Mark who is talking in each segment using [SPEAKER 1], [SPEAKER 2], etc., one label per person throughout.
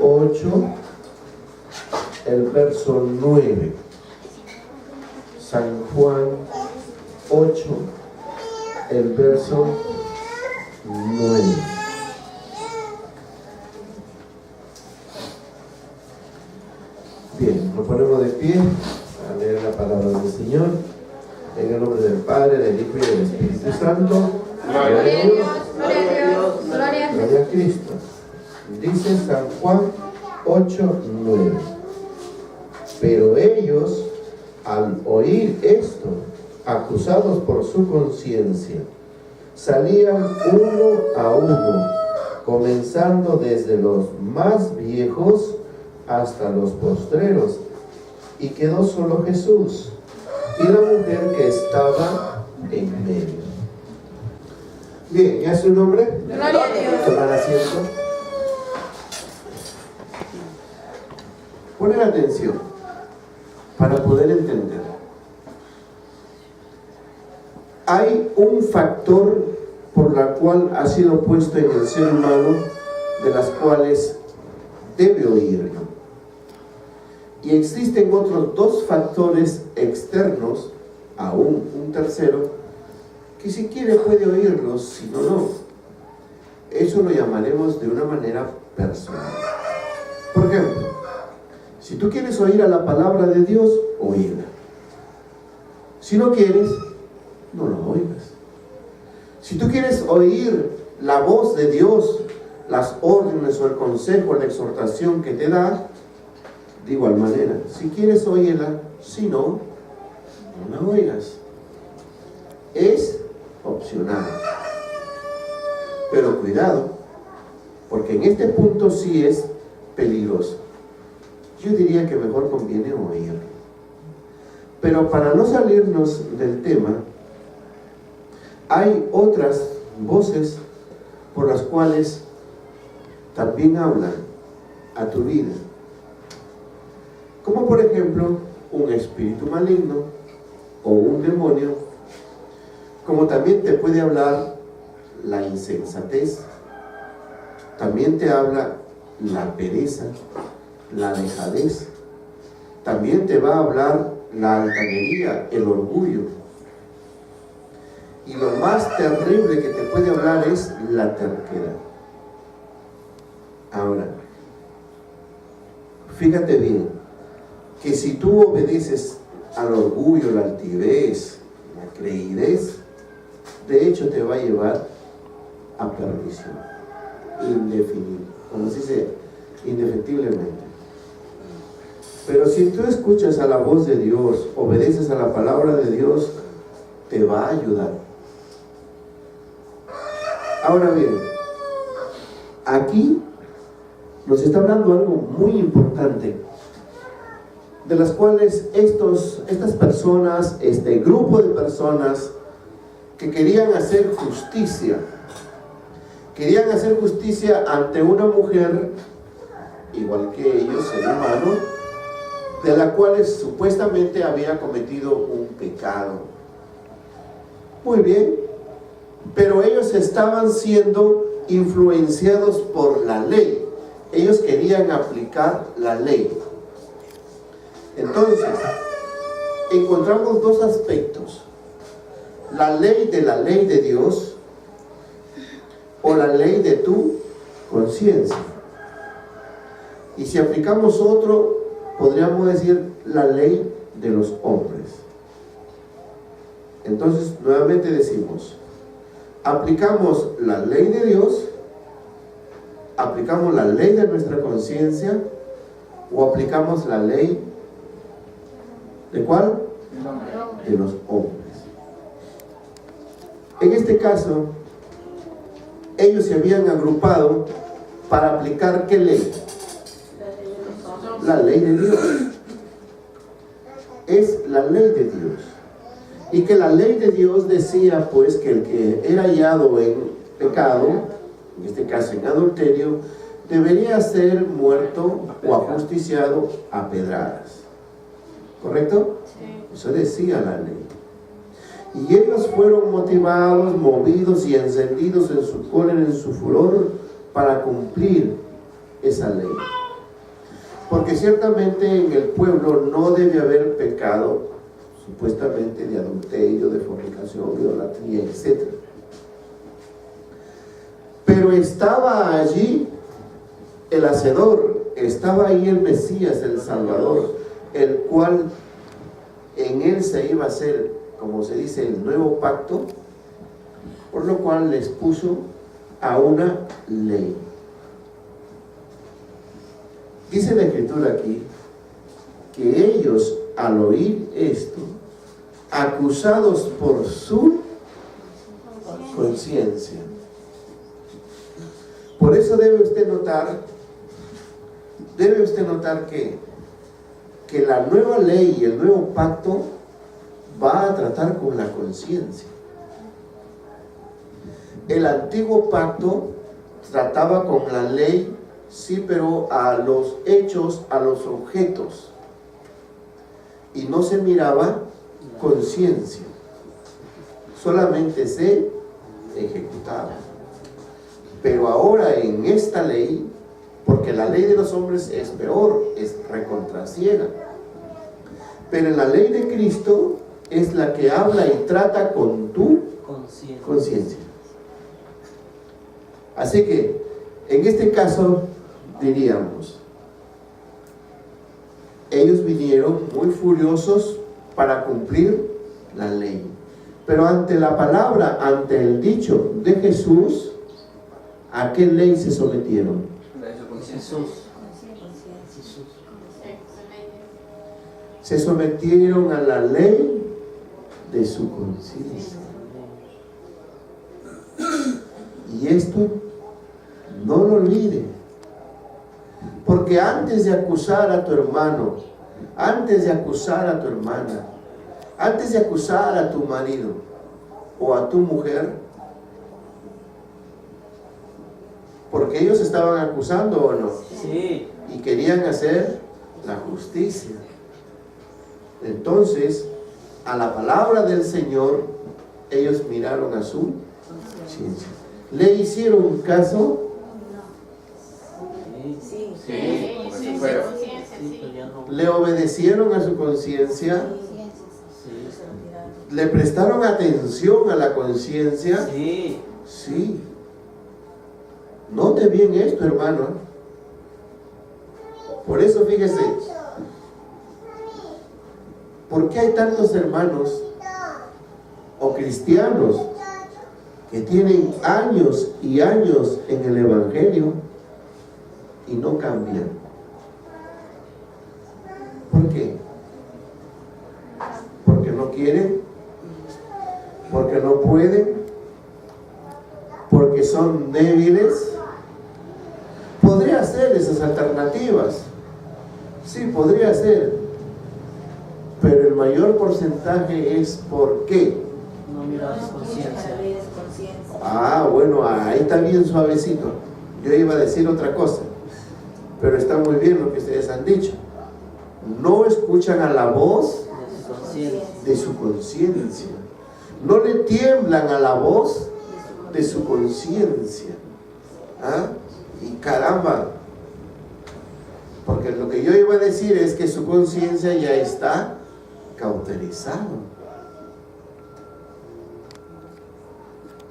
[SPEAKER 1] 8, el verso 9. San Juan 8, el verso 9. Bien, nos ponemos de pie a leer la palabra del Señor. En el nombre del Padre, del Hijo y del Espíritu Santo.
[SPEAKER 2] Gloria a Dios, gloria a Dios, gloria a Dios.
[SPEAKER 1] Gloria a Cristo. Dice San Juan 8, 9. Pero ellos, al oír esto, acusados por su conciencia, salían uno a uno, comenzando desde los más viejos hasta los postreros, y quedó solo Jesús y la mujer que estaba en medio. Bien, ¿ya su nombre?
[SPEAKER 2] Gloria a Dios.
[SPEAKER 1] Tomar asiento. Poner atención para poder entender. Hay un factor por la cual ha sido puesto en el ser humano, de las cuales debe oírlo. Y existen otros dos factores externos, aún un tercero, que si quiere puede oírlos, si no, no. Eso lo llamaremos de una manera personal. Por ejemplo, si tú quieres oír a la palabra de Dios, oíla. Si no quieres, no lo oigas. Si tú quieres oír la voz de Dios, las órdenes o el consejo, la exhortación que te da, de igual manera, si quieres oírla, si no, no la oigas. Es opcional. Pero cuidado, porque en este punto sí es peligroso. Yo diría que mejor conviene oírlo. Pero para no salirnos del tema, hay otras voces por las cuales también hablan a tu vida. Como por ejemplo, un espíritu maligno o un demonio. Como también te puede hablar la insensatez. También te habla la pereza, la dejadez. También te va a hablar la altanería, el orgullo. Y lo más terrible que te puede hablar es la terquedad. Ahora, fíjate bien, que si tú obedeces al orgullo, la altivez, la creidez, de hecho te va a llevar a perdición, indefinible, como se dice, indefectiblemente. Pero si tú escuchas a la voz de Dios, obedeces a la palabra de Dios, te va a ayudar. Ahora bien, aquí nos está hablando algo muy importante, de las cuales estas personas, este grupo de personas que querían hacer justicia ante una mujer, igual que ellos, ser humano, de la cual supuestamente había cometido un pecado. Muy bien, pero ellos estaban siendo influenciados por la ley. Ellos querían aplicar la ley. Entonces, encontramos dos aspectos: la ley de Dios o la ley de tu conciencia. Y si aplicamos otro, podríamos decir la ley de los hombres. Entonces, nuevamente decimos, aplicamos la ley de Dios, aplicamos la ley de nuestra conciencia, o aplicamos la ley ¿de cuál? De los hombres. En este caso, ellos se habían agrupado para aplicar ¿qué ley? La ley de Dios. Es la ley de Dios. Y que la ley de Dios decía pues que el que era hallado en pecado, en este caso en adulterio, debería ser muerto o ajusticiado a pedradas. ¿Correcto? Sí. Eso decía la ley. Y ellos fueron motivados, movidos y encendidos en su cólera, en su furor, para cumplir esa ley. Porque ciertamente en el pueblo no debe haber pecado, supuestamente, de adulterio, de fornicación, de idolatría, etc. Pero estaba allí el Hacedor, estaba ahí el Mesías, el Salvador, el cual en él se iba a hacer, como se dice, el nuevo pacto, por lo cual les puso a una ley. Dice la Escritura aquí que ellos, al oír esto, acusados por su conciencia. Por eso debe usted notar que la nueva ley y el nuevo pacto va a tratar con la conciencia. El antiguo pacto trataba con la ley, sí, pero a los hechos, a los objetos, y no se miraba conciencia, solamente se ejecutaba. Pero ahora en esta ley, porque la ley de los hombres es peor, es recontraciega, pero en la ley de Cristo es la que habla y trata con tu conciencia. Así que en este caso diríamos, ellos vinieron muy furiosos para cumplir la ley, pero ante la palabra, ante el dicho de Jesús, ¿a qué ley se sometieron?
[SPEAKER 3] Jesús.
[SPEAKER 1] Se sometieron a la ley de su conciencia. Y esto no lo olvide, porque antes de acusar a tu hermano, antes de acusar a tu hermana, antes de acusar a tu marido o a tu mujer, porque ellos estaban acusando o no,
[SPEAKER 3] Sí.
[SPEAKER 1] y querían hacer la justicia. Entonces, a la palabra del Señor, ellos miraron a su conciencia. ¿Le hicieron caso?
[SPEAKER 3] Sí.
[SPEAKER 2] Sí,
[SPEAKER 3] Pero ya no.
[SPEAKER 1] ¿Le obedecieron a su conciencia?
[SPEAKER 3] Sí.
[SPEAKER 1] ¿Le prestaron atención a la conciencia?
[SPEAKER 3] Sí.
[SPEAKER 1] Sí. Note bien esto, hermano. Por eso, fíjese, ¿por qué hay tantos hermanos o cristianos que tienen años y años en el Evangelio y no cambian? ¿Por qué? Porque no quieren, porque no pueden, porque son débiles. Podría ser esas alternativas, sí, podría ser, pero el mayor porcentaje es ¿por qué?
[SPEAKER 3] No miras conciencia.
[SPEAKER 1] Ah, bueno, ahí está bien suavecito. Yo iba a decir otra cosa, pero está muy bien lo que ustedes han dicho. No escuchan a la voz de su conciencia. No le tiemblan a la voz de su conciencia. ¿Ah? Y caramba, porque lo que yo iba a decir es que su conciencia ya está cauterizado.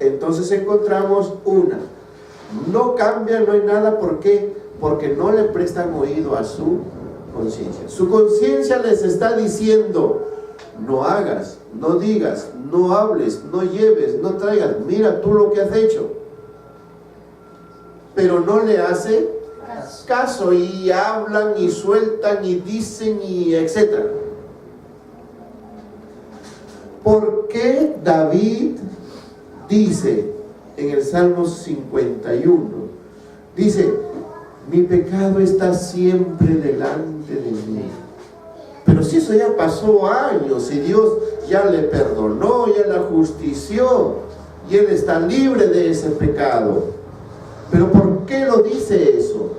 [SPEAKER 1] Entonces encontramos una, no cambia, no hay nada. ¿Por qué? Porque no le prestan oído a su conciencia. Su conciencia les está diciendo: no hagas, no digas, no hables, no lleves, no traigas, mira tú lo que has hecho. Pero no le hace caso y hablan y sueltan y dicen y etcétera. ¿Por qué David dice en el Salmo 51, dice: mi pecado está siempre delante de mí? Pero si eso ya pasó años y Dios ya le perdonó, ya la justició y él está libre de ese pecado. Pero ¿por qué lo dice eso?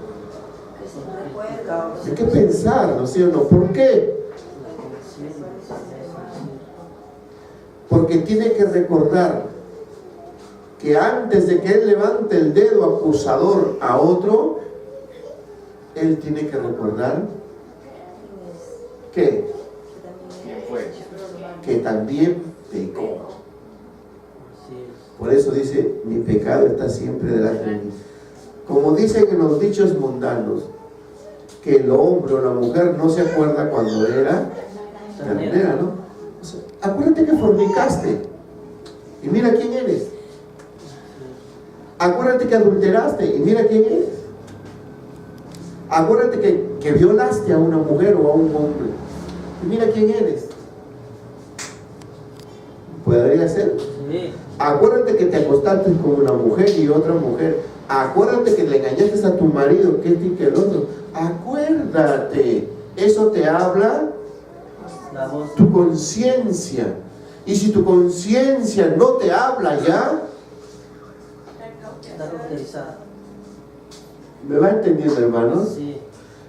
[SPEAKER 1] Hay que pensar, ¿no es cierto? ¿Por qué? Porque tiene que recordar que antes de que él levante el dedo acusador a otro, él tiene que recordar que también pecó.
[SPEAKER 3] Así es.
[SPEAKER 1] Por eso dice, mi pecado está siempre delante de mí. Como dicen en los dichos mundanos, que el hombre o la mujer no se acuerda cuando era ternera, ¿no? O sea, acuérdate que fornicaste y mira quién eres. Acuérdate que adulteraste y mira quién eres. Acuérdate que violaste a una mujer o a un hombre y mira quién eres. ¿Podría ser?
[SPEAKER 3] Sí.
[SPEAKER 1] Acuérdate que te acostaste con una mujer y otra mujer. Acuérdate que le engañaste a tu marido, que este y que el otro. Acuérdate. Eso te habla
[SPEAKER 3] La voz.
[SPEAKER 1] tu conciencia. Y si tu conciencia no te habla ya,
[SPEAKER 3] Está cauterizada.
[SPEAKER 1] ¿me va entendiendo, hermanos?
[SPEAKER 3] Sí.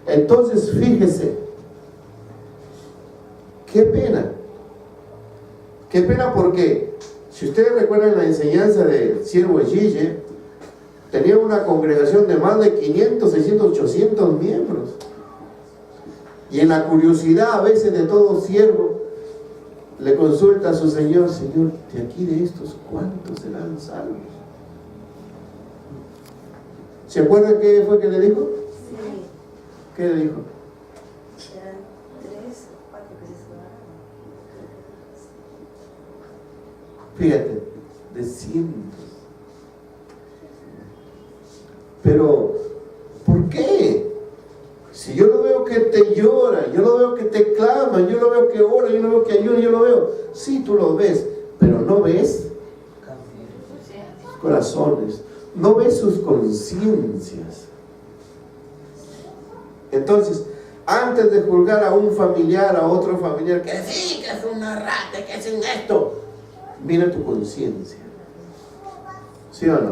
[SPEAKER 1] Entonces, fíjese. Qué pena. Qué pena porque, si ustedes recuerdan la enseñanza del siervo Gille, tenía una congregación de más de 500, 600, 800 miembros. Y en la curiosidad a veces de todo siervo, le consulta a su Señor, Señor, de aquí de estos, ¿cuántos serán salvos? ¿Se acuerdan qué fue que le dijo?
[SPEAKER 2] Sí,
[SPEAKER 1] ¿Qué le dijo?
[SPEAKER 2] eran 3 o 4 que se salvaron.
[SPEAKER 1] Fíjate, de cientos. Pero, ¿por qué? Si yo lo veo que te llora, yo lo veo que te clama, yo lo veo que ora, yo lo veo que ayuda, yo lo veo. Sí, tú lo ves, pero no ves sus corazones, no ves sus conciencias. Entonces, antes de juzgar a un familiar, a otro familiar, que sí, que es una rata, que hacen esto, mira tu conciencia. ¿Sí o no?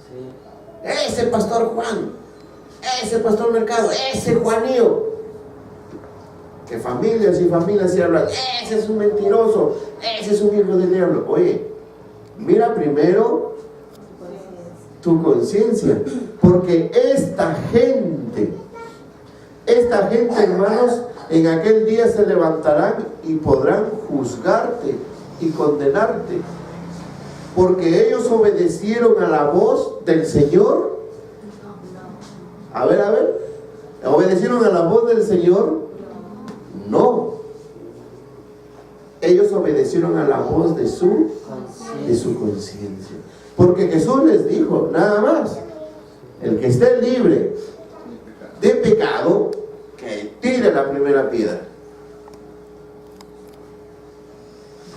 [SPEAKER 3] Sí.
[SPEAKER 1] Ese pastor Juan, ese pastor Mercado, ese Juanío, que familias y familias se hablan, ese es un mentiroso, ese es un hijo del diablo. Oye, mira primero tu conciencia, porque esta gente, hermanos, en aquel día se levantarán y podrán juzgarte y condenarte, porque ellos obedecieron a la voz del Señor. A ver, ¿obedecieron a la voz del Señor? No. Ellos obedecieron a la voz de su conciencia. Porque Jesús les dijo, nada más, el que esté libre de pecado, que tire la primera piedra.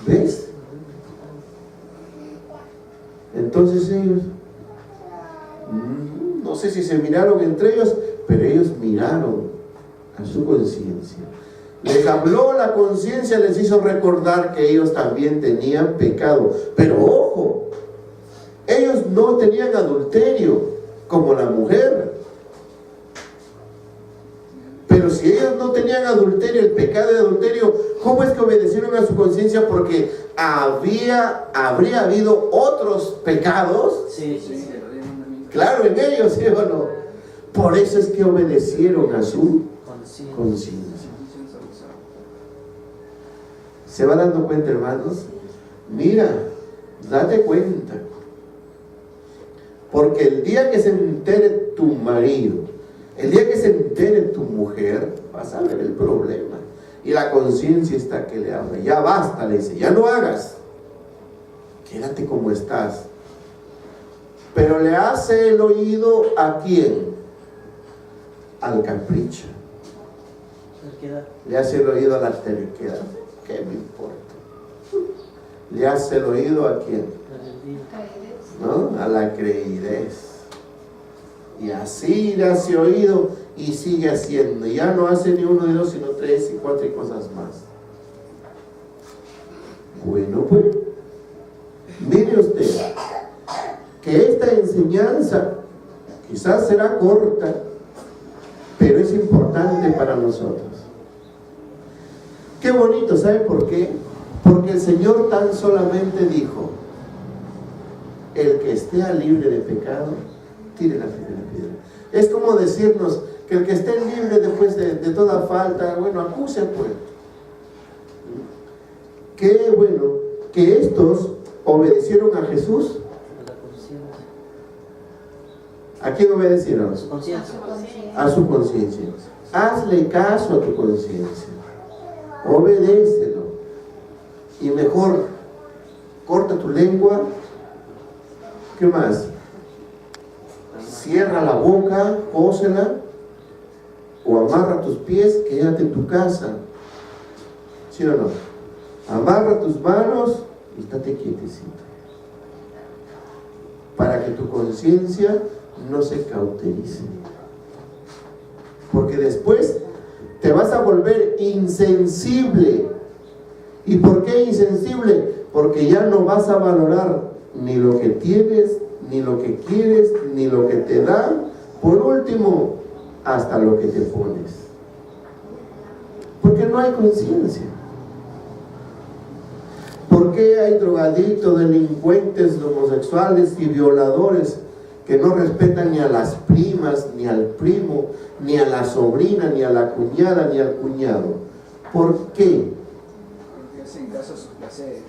[SPEAKER 1] ¿Ves? Entonces ellos, no sé si se miraron entre ellos, pero ellos miraron a su conciencia. Les habló la conciencia, les hizo recordar que ellos también tenían pecado. Pero ojo, ellos no tenían adulterio como la mujer. Pero si ellos no tenían adulterio, el pecado de adulterio, ¿cómo es que obedecieron a su conciencia? Porque habría habido otros pecados.
[SPEAKER 3] Sí, sí.
[SPEAKER 1] Claro, en ellos, ¿sí o no? Por eso es que obedecieron a su conciencia. ¿Se va dando cuenta, hermanos? Mira, date cuenta. Porque el día que se entere tu marido, el día que se entere tu mujer, vas a ver el problema. Y la conciencia está que le habla. Ya basta, le dice, ya no hagas. Quédate como estás. Pero le hace el oído ¿a quién? Al capricho. Le hace el oído a la terquedad. ¿Qué me importa? Le hace el oído ¿a quién? ¿No? A la creidez. Y así le hace oído y sigue haciendo. Ya no hace ni 1 ni 2, sino 3 y 4 y cosas más. Bueno, pues, mire usted que esta enseñanza quizás será corta, pero es importante para nosotros. Qué bonito, ¿sabe por qué? Porque el Señor tan solamente dijo, el que esté libre de pecado, tire la primera piedra. Es como decirnos, que el que esté libre después de toda falta, bueno, acuse pues. Qué bueno que estos obedecieron a Jesús.
[SPEAKER 3] A la conciencia.
[SPEAKER 1] ¿A quién obedecieron?
[SPEAKER 3] A su conciencia.
[SPEAKER 1] A su conciencia. Hazle caso a tu conciencia. Obedécelo. Y mejor, corta tu lengua. ¿Qué más? Cierra la boca, cósela. O amarra tus pies, quédate en tu casa. ¿Sí o no? Amarra tus manos y estate quietecito. Para que tu conciencia no se cauterice. Porque después te vas a volver insensible. ¿Y por qué insensible? Porque ya no vas a valorar ni lo que tienes, ni lo que quieres, ni lo que te dan. Por último, hasta lo que te pones. Porque no hay conciencia. ¿Por qué hay drogadictos, delincuentes, homosexuales y violadores que no respetan ni a las primas, ni al primo, ni a la sobrina, ni a la cuñada, ni al cuñado? ¿Por qué?
[SPEAKER 4] Porque hacen caso a sus placeres.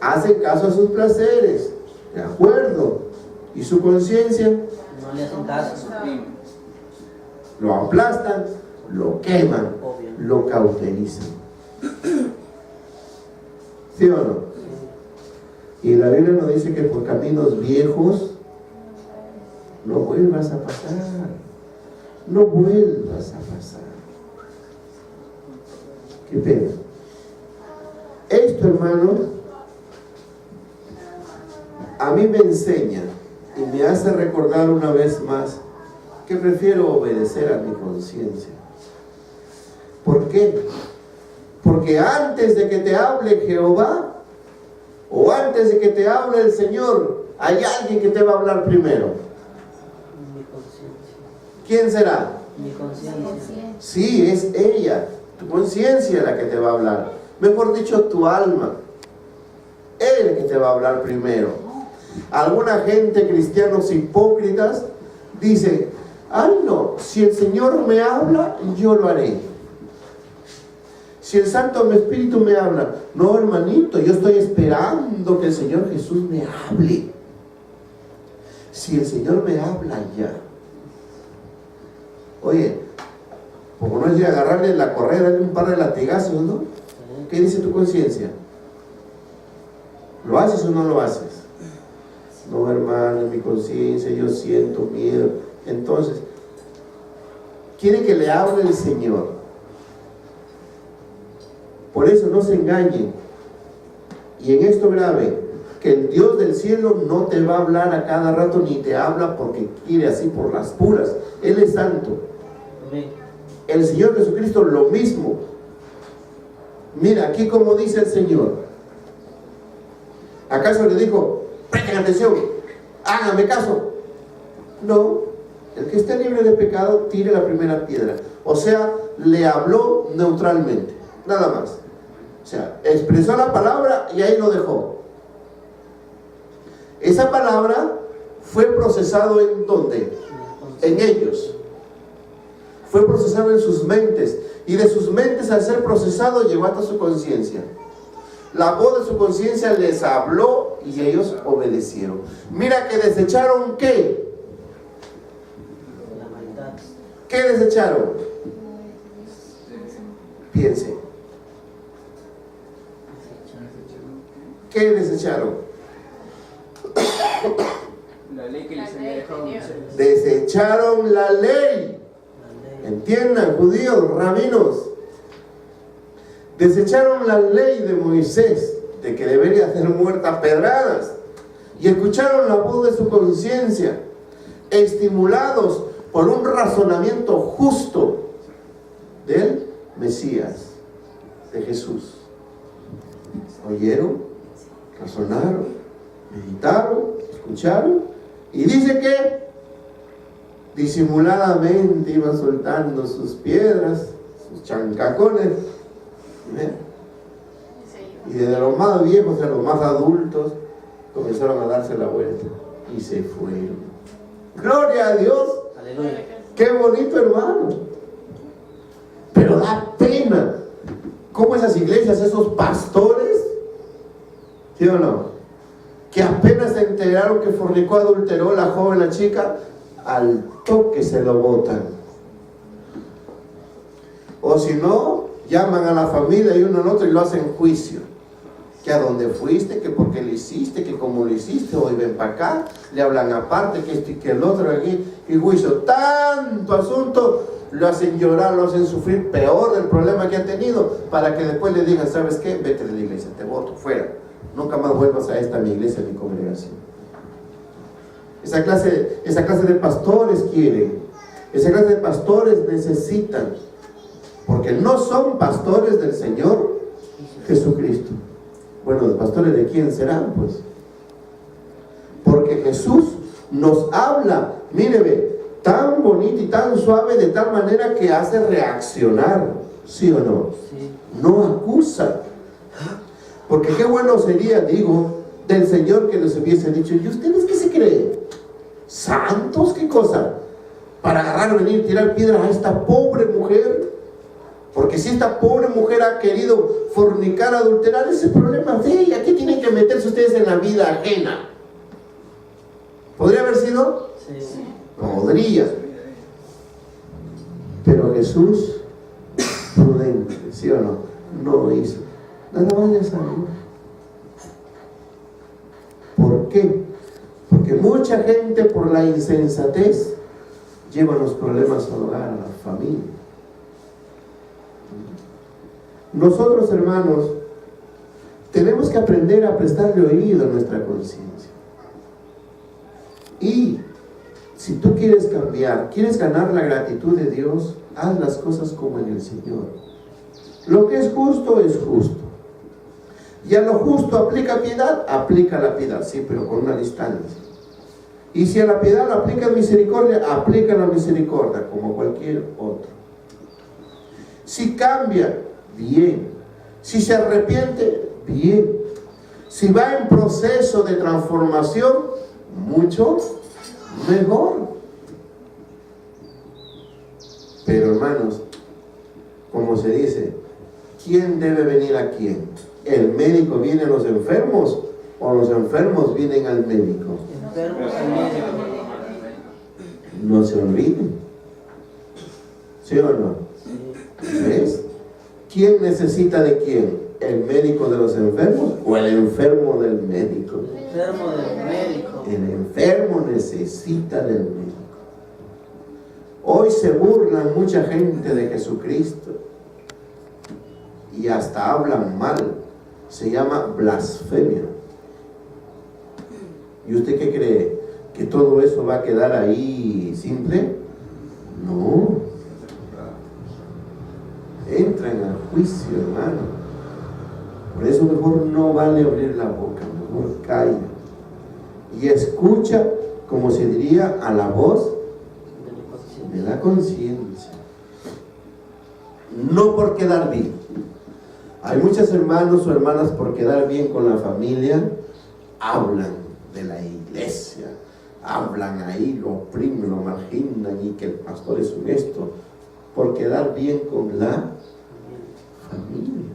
[SPEAKER 1] Hacen caso a sus placeres, ¿de acuerdo? ¿Y su conciencia?
[SPEAKER 3] No le hacen caso.
[SPEAKER 4] Suprimen.
[SPEAKER 1] Lo aplastan, lo queman,
[SPEAKER 3] Obvio.
[SPEAKER 1] lo cauterizan. ¿Sí o no? Y la Biblia nos dice que por caminos viejos no vuelvas a pasar. No vuelvas a pasar. Qué pena. Esto, hermano, a mí me enseña y me hace recordar una vez más que prefiero obedecer a mi conciencia. ¿Por qué? Porque antes de que te hable Jehová, o antes de que te hable el Señor, hay alguien que te va a hablar primero.
[SPEAKER 3] Mi conciencia.
[SPEAKER 1] ¿Quién será?
[SPEAKER 3] Mi conciencia.
[SPEAKER 1] Sí, es ella, tu conciencia la que te va a hablar. Mejor dicho, tu alma. Él es el que te va a hablar primero. Alguna gente, cristianos hipócritas, dice: ay no, si el Señor me habla, yo lo haré. Si el Santo Espíritu me habla, no, hermanito, yo estoy esperando que el Señor Jesús me hable. Si el Señor me habla ya. Oye, como no es de agarrarle la correa, darle un par de latigazos, ¿no? ¿Qué dice tu conciencia? ¿Lo haces o no lo haces? No, hermano, en mi conciencia yo siento miedo. Entonces, quiere que le hable el Señor. Por eso no se engañen. Y en esto grave, que el Dios del cielo no te va a hablar a cada rato, ni te habla porque quiere, así por las puras. Él es santo.
[SPEAKER 3] Amén.
[SPEAKER 1] El Señor Jesucristo lo mismo. Mira, aquí como dice el Señor. ¿Acaso le dijo: presten atención, háganme caso? No. El que esté libre de pecado, tire la primera piedra. O sea, le habló neutralmente, nada más. O sea, expresó la palabra y ahí lo dejó. Esa palabra fue procesado ¿en dónde? En ellos. Fue procesado en sus mentes. Y de sus mentes, al ser procesado, llegó hasta su conciencia. La voz de su conciencia les habló y ellos obedecieron. Mira que desecharon ¿qué?
[SPEAKER 3] La maldad.
[SPEAKER 1] ¿Qué desecharon? Piense. ¿Qué desecharon?
[SPEAKER 4] La ley que les había dejado Moisés.
[SPEAKER 1] Desecharon la ley.
[SPEAKER 3] La ley.
[SPEAKER 1] Entiendan, judíos, rabinos. Desecharon la ley de Moisés, de que debería ser muerta a pedradas, y escucharon la voz de su conciencia, estimulados por un razonamiento justo del Mesías, de Jesús. Oyeron, razonaron, meditaron, escucharon, y dice que disimuladamente iban soltando sus piedras, sus chancacones, ¿eh? Y desde los más viejos a los más adultos comenzaron a darse la vuelta y se fueron. Gloria a Dios.
[SPEAKER 3] Aleluya.
[SPEAKER 1] Qué bonito, hermano. Pero da pena cómo esas iglesias, esos pastores, ¿sí o no?, que apenas se enteraron que fornicó, adulteró la joven, la chica, al toque se lo botan. O si no, llaman a la familia y uno al otro y lo hacen juicio. Que a dónde fuiste, que por qué lo hiciste, que cómo lo hiciste, hoy ven para acá, le hablan aparte, que esto y que el otro aquí, y juicio. Tanto asunto, lo hacen llorar, lo hacen sufrir peor del problema que ha tenido, para que después le digan, ¿sabes qué? Vete de la iglesia, te boto, fuera. Nunca más vuelvas a esta mi iglesia, mi congregación. Esa clase de pastores quieren, esa clase de pastores necesitan, porque no son pastores del Señor Jesucristo. Bueno, ¿los pastores de quién serán? Pues porque Jesús nos habla, míreme, tan bonito y tan suave, de tal manera que hace reaccionar, ¿sí o no?
[SPEAKER 3] Sí.
[SPEAKER 1] No acusa. Porque qué bueno sería, digo, del Señor que les hubiese dicho, ¿y ustedes qué se creen? ¿Santos? ¿Qué cosa? Para agarrar, venir, tirar piedras a esta pobre mujer. Porque si esta pobre mujer ha querido fornicar, adulterar, ese problema de ella. ¿Qué tienen que meterse ustedes en la vida ajena? ¿Podría haber sido?
[SPEAKER 3] Sí.
[SPEAKER 1] Podría. Pero Jesús, prudente, ¿sí o no? No hizo. Nada más le salió. ¿Por qué? Porque mucha gente, por la insensatez, lleva los problemas al hogar, a la familia. Nosotros, hermanos, tenemos que aprender a prestarle oído a nuestra conciencia. Y si tú quieres cambiar, quieres ganar la gratitud de Dios, haz las cosas como en el Señor. Lo que es justo, y a lo justo aplica piedad, aplica la piedad, sí, pero con una distancia. Y si a la piedad la aplica misericordia, aplica la misericordia como cualquier otro. Si cambia, bien. Si se arrepiente, bien. Si va en proceso de transformación, mucho mejor. Pero hermanos, como se dice, ¿quién debe venir a quién? ¿El médico viene a los enfermos o los enfermos vienen al médico?
[SPEAKER 3] Enfermos al médico.
[SPEAKER 1] No se olviden. ¿Sí o no?
[SPEAKER 3] Sí.
[SPEAKER 1] ¿Ves? ¿Quién necesita de quién? ¿El médico de los enfermos o el enfermo del médico?
[SPEAKER 3] Enfermo del médico.
[SPEAKER 1] El enfermo necesita del médico. Hoy se burlan mucha gente de Jesucristo y hasta hablan mal. Se llama blasfemia. ¿Y usted qué cree? ¿Que todo eso va a quedar ahí simple? No. Entran al juicio, hermano. Por eso mejor no vale abrir la boca, mejor calla. Y escucha, como se diría, a la voz de la conciencia. No por quedar bien. Hay muchos hermanos o hermanas, por quedar bien con la familia, hablan de la iglesia, hablan ahí, lo oprimen, lo marginan, y que el pastor es un esto, por quedar bien con la familia.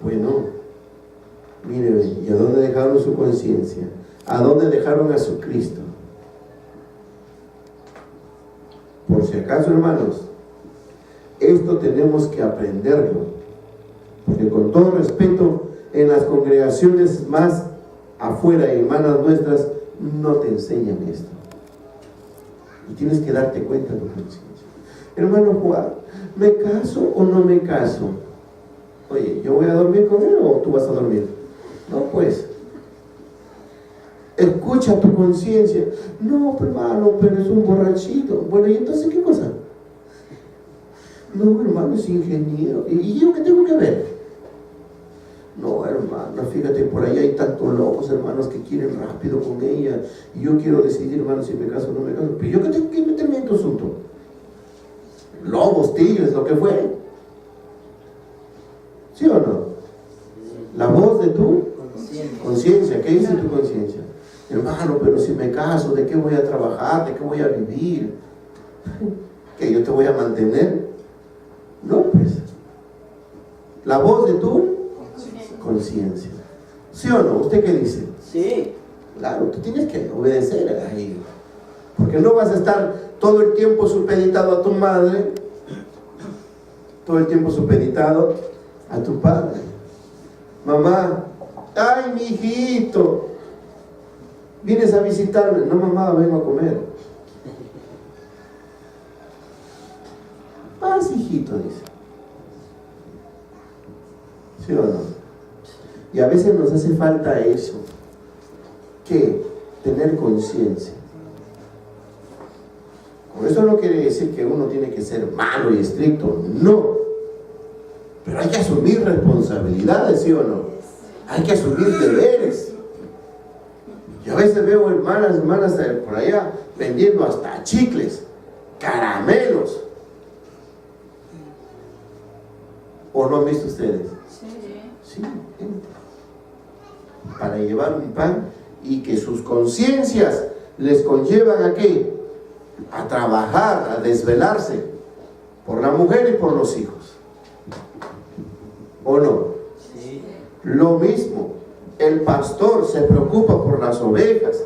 [SPEAKER 1] Bueno, mire, ¿y a dónde dejaron su conciencia? ¿A dónde dejaron a su Cristo? Por si acaso, hermanos, esto tenemos que aprenderlo, porque con todo respeto, en las congregaciones más afuera, hermanas nuestras, no te enseñan esto. Y tienes que darte cuenta de tu conciencia. Hermano Juan, ¿me caso o no me caso? Oye, ¿yo voy a dormir con él o tú vas a dormir? No, pues. Escucha tu conciencia. No, hermano, pero es un borrachito. Bueno, ¿y entonces qué cosa? No, hermano, es ingeniero. ¿Y yo qué tengo que ver? No, hermano, fíjate, por ahí hay tantos lobos, hermanos, que quieren rápido con ella. Y yo quiero decidir, hermano, si me caso o no me caso. Pero yo qué tengo que meterme en tu asunto. Lobos, tigres, lo que fue. ¿Sí o no? La voz de tu conciencia. ¿Qué dice tu conciencia? Hermano, pero si me caso, ¿de qué voy a trabajar? ¿De qué voy a vivir? ¿Que yo te voy a mantener? No, pues. La voz de tu conciencia. ¿Sí o no? ¿Usted qué dice?
[SPEAKER 3] Sí.
[SPEAKER 1] Claro, tú tienes que obedecer ahí. Porque no vas a estar todo el tiempo supeditado a tu madre, todo el tiempo supeditado a tu padre. Mamá, ay, mi hijito, ¿vienes a visitarme? No, mamá, vengo a comer. Paz, hijito, dice. ¿Sí o no? Y a veces nos hace falta eso. ¿Qué? Tener conciencia. Con eso no quiere decir que uno tiene que ser malo y estricto, no. Pero hay que asumir responsabilidades, ¿sí o no? Hay que asumir deberes. Yo a veces veo hermanas por allá vendiendo hasta chicles, caramelos. ¿O no han visto ustedes? Sí, gente. Para llevar un pan y que sus conciencias les conllevan ¿a qué? A trabajar, a desvelarse por la mujer y por los hijos. ¿O no?
[SPEAKER 3] Sí.
[SPEAKER 1] Lo mismo, el pastor se preocupa por las ovejas,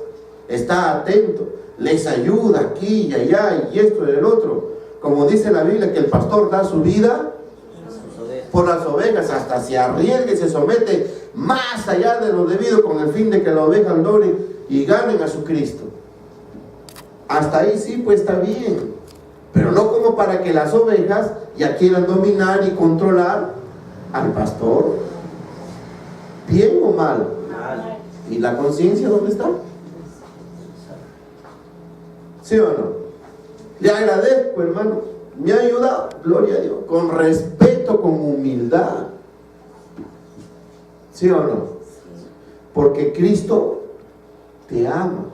[SPEAKER 1] está atento, les ayuda aquí y allá y esto y el otro. Como dice la Biblia, que el pastor da su vida por las ovejas, hasta se arriesga y se somete más allá de lo debido con el fin de que las ovejas logren y ganen a su Cristo. Hasta ahí sí, pues está bien, pero no como para que las ovejas ya quieran dominar y controlar al pastor. ¿Bien o mal?
[SPEAKER 3] Mal.
[SPEAKER 1] ¿Y la conciencia dónde está? ¿Sí o no? Le agradezco, hermano, me ha ayudado, gloria a Dios, con respeto, con humildad. ¿Sí o no? Porque Cristo te ama.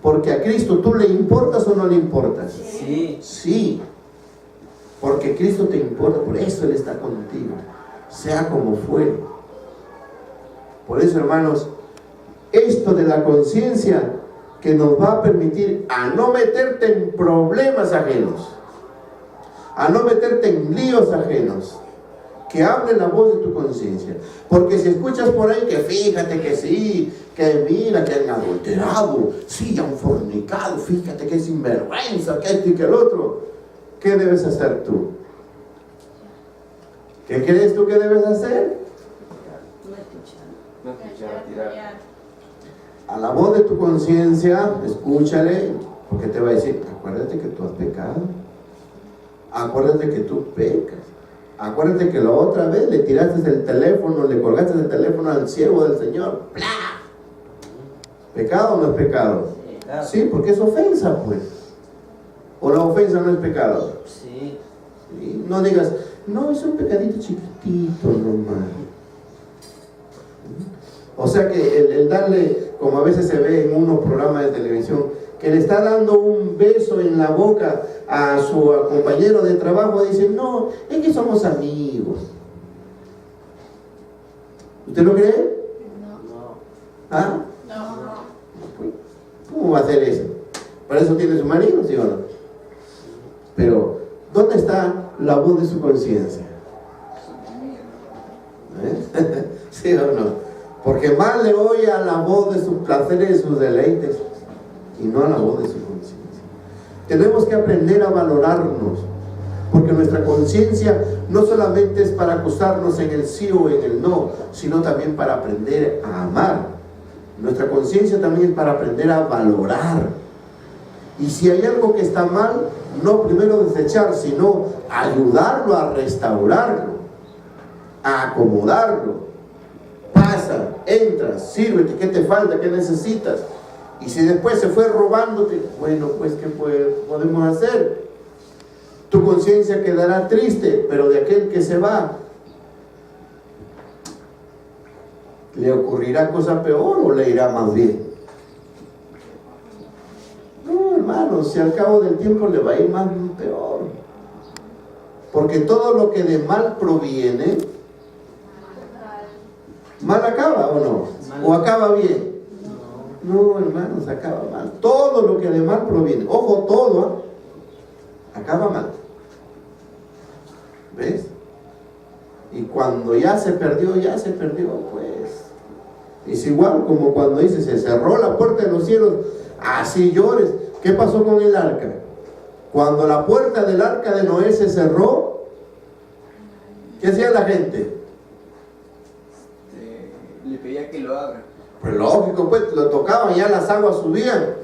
[SPEAKER 1] Porque a Cristo tú le importas o no le importas.
[SPEAKER 3] Sí.
[SPEAKER 1] Sí. Porque Cristo te importa, por eso Él está contigo, sea como fuere. Por eso, hermanos, esto de la conciencia que nos va a permitir a no meterte en problemas ajenos, a no meterte en líos ajenos, que hable la voz de tu conciencia. Porque si escuchas por ahí que fíjate que sí, que mira, que han adulterado, sí, han fornicado, fíjate que es sinvergüenza, que esto y que el otro, ¿qué debes hacer tú? ¿Qué crees tú que debes hacer?
[SPEAKER 4] No escuchar, tirar.
[SPEAKER 1] A la voz de tu conciencia, escúchale, porque te va a decir, acuérdate que tú has pecado, acuérdate que tú pecas, acuérdate que la otra vez le tiraste el teléfono, le colgaste el teléfono al siervo del Señor. ¡Bla! ¿Pecado o no es pecado? Sí, porque es ofensa, pues. ¿O la ofensa no es pecado?
[SPEAKER 3] Sí.
[SPEAKER 1] ¿Sí? No digas, no, es un pecadito chiquitito nomás. O sea que el darle, como a veces se ve en unos programas de televisión, que le está dando un beso en la boca a su compañero de trabajo, dice, no, es que somos amigos. ¿Usted lo cree?
[SPEAKER 3] No.
[SPEAKER 1] ¿Ah?
[SPEAKER 2] No.
[SPEAKER 1] ¿Cómo va a hacer eso? ¿Para eso tiene su marido, sí o no? Pero, ¿dónde está la voz de su conciencia? ¿Sí o no? Porque más le oye a la voz de sus placeres y de sus deleites y no a la voz de su conciencia. Tenemos que aprender a valorarnos, porque nuestra conciencia no solamente es para acusarnos en el sí o en el no, sino también para aprender a amar. Nuestra conciencia también es para aprender a valorar. Y si hay algo que está mal, no primero desechar, sino ayudarlo a restaurarlo, a acomodarlo. Pasa, entra, sírvete, ¿qué te falta? ¿Qué necesitas? Y si después se fue robándote, bueno, pues ¿qué podemos hacer? Tu conciencia quedará triste, pero de aquel que se va, ¿le ocurrirá cosa peor o le irá más bien? No, hermano, si al cabo del tiempo le va a ir más peor. Porque todo lo que de mal proviene, mal acaba o no, o acaba bien. No, hermanos, acaba mal. Todo lo que de mal proviene, ojo, todo, acaba mal. ¿Ves? Y cuando ya se perdió, pues. Es igual como cuando dice, se cerró la puerta de los cielos, así llores. ¿Qué pasó con el arca? Cuando la puerta del arca de Noé se cerró, ¿qué hacía la gente?
[SPEAKER 4] Le pedía que lo abra.
[SPEAKER 1] Pues lógico, pues lo tocaban y ya las aguas subían.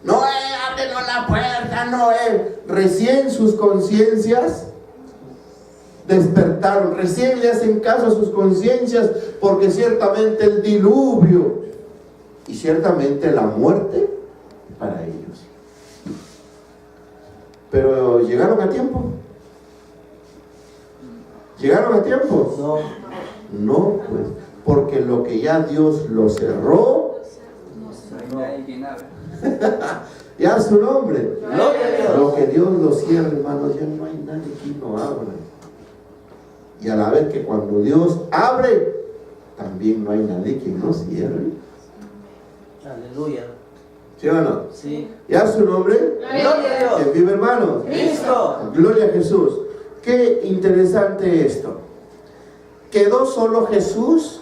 [SPEAKER 1] Noé, ábrenos la puerta, Noé. Recién sus conciencias despertaron, recién le hacen caso a sus conciencias, porque ciertamente el diluvio y ciertamente la muerte para ellos. Pero llegaron a tiempo. ¿Llegaron a tiempo?
[SPEAKER 3] No.
[SPEAKER 1] No, pues, porque lo que ya Dios lo cerró,
[SPEAKER 4] No hay nadie quien abra.
[SPEAKER 1] ya su nombre.
[SPEAKER 3] Gloria a Dios.
[SPEAKER 1] Lo que Dios lo cierra, hermanos, ya no hay nadie que lo abra. Y a la vez que cuando Dios abre, también no hay nadie que no cierre.
[SPEAKER 3] Aleluya.
[SPEAKER 1] ¿Sí o no?
[SPEAKER 3] Sí.
[SPEAKER 1] ¿Ya su nombre?
[SPEAKER 3] Gloria a Dios.
[SPEAKER 1] ¿Quién vive, hermanos?
[SPEAKER 3] Cristo.
[SPEAKER 1] Gloria a Jesús. Qué interesante esto. Quedó solo Jesús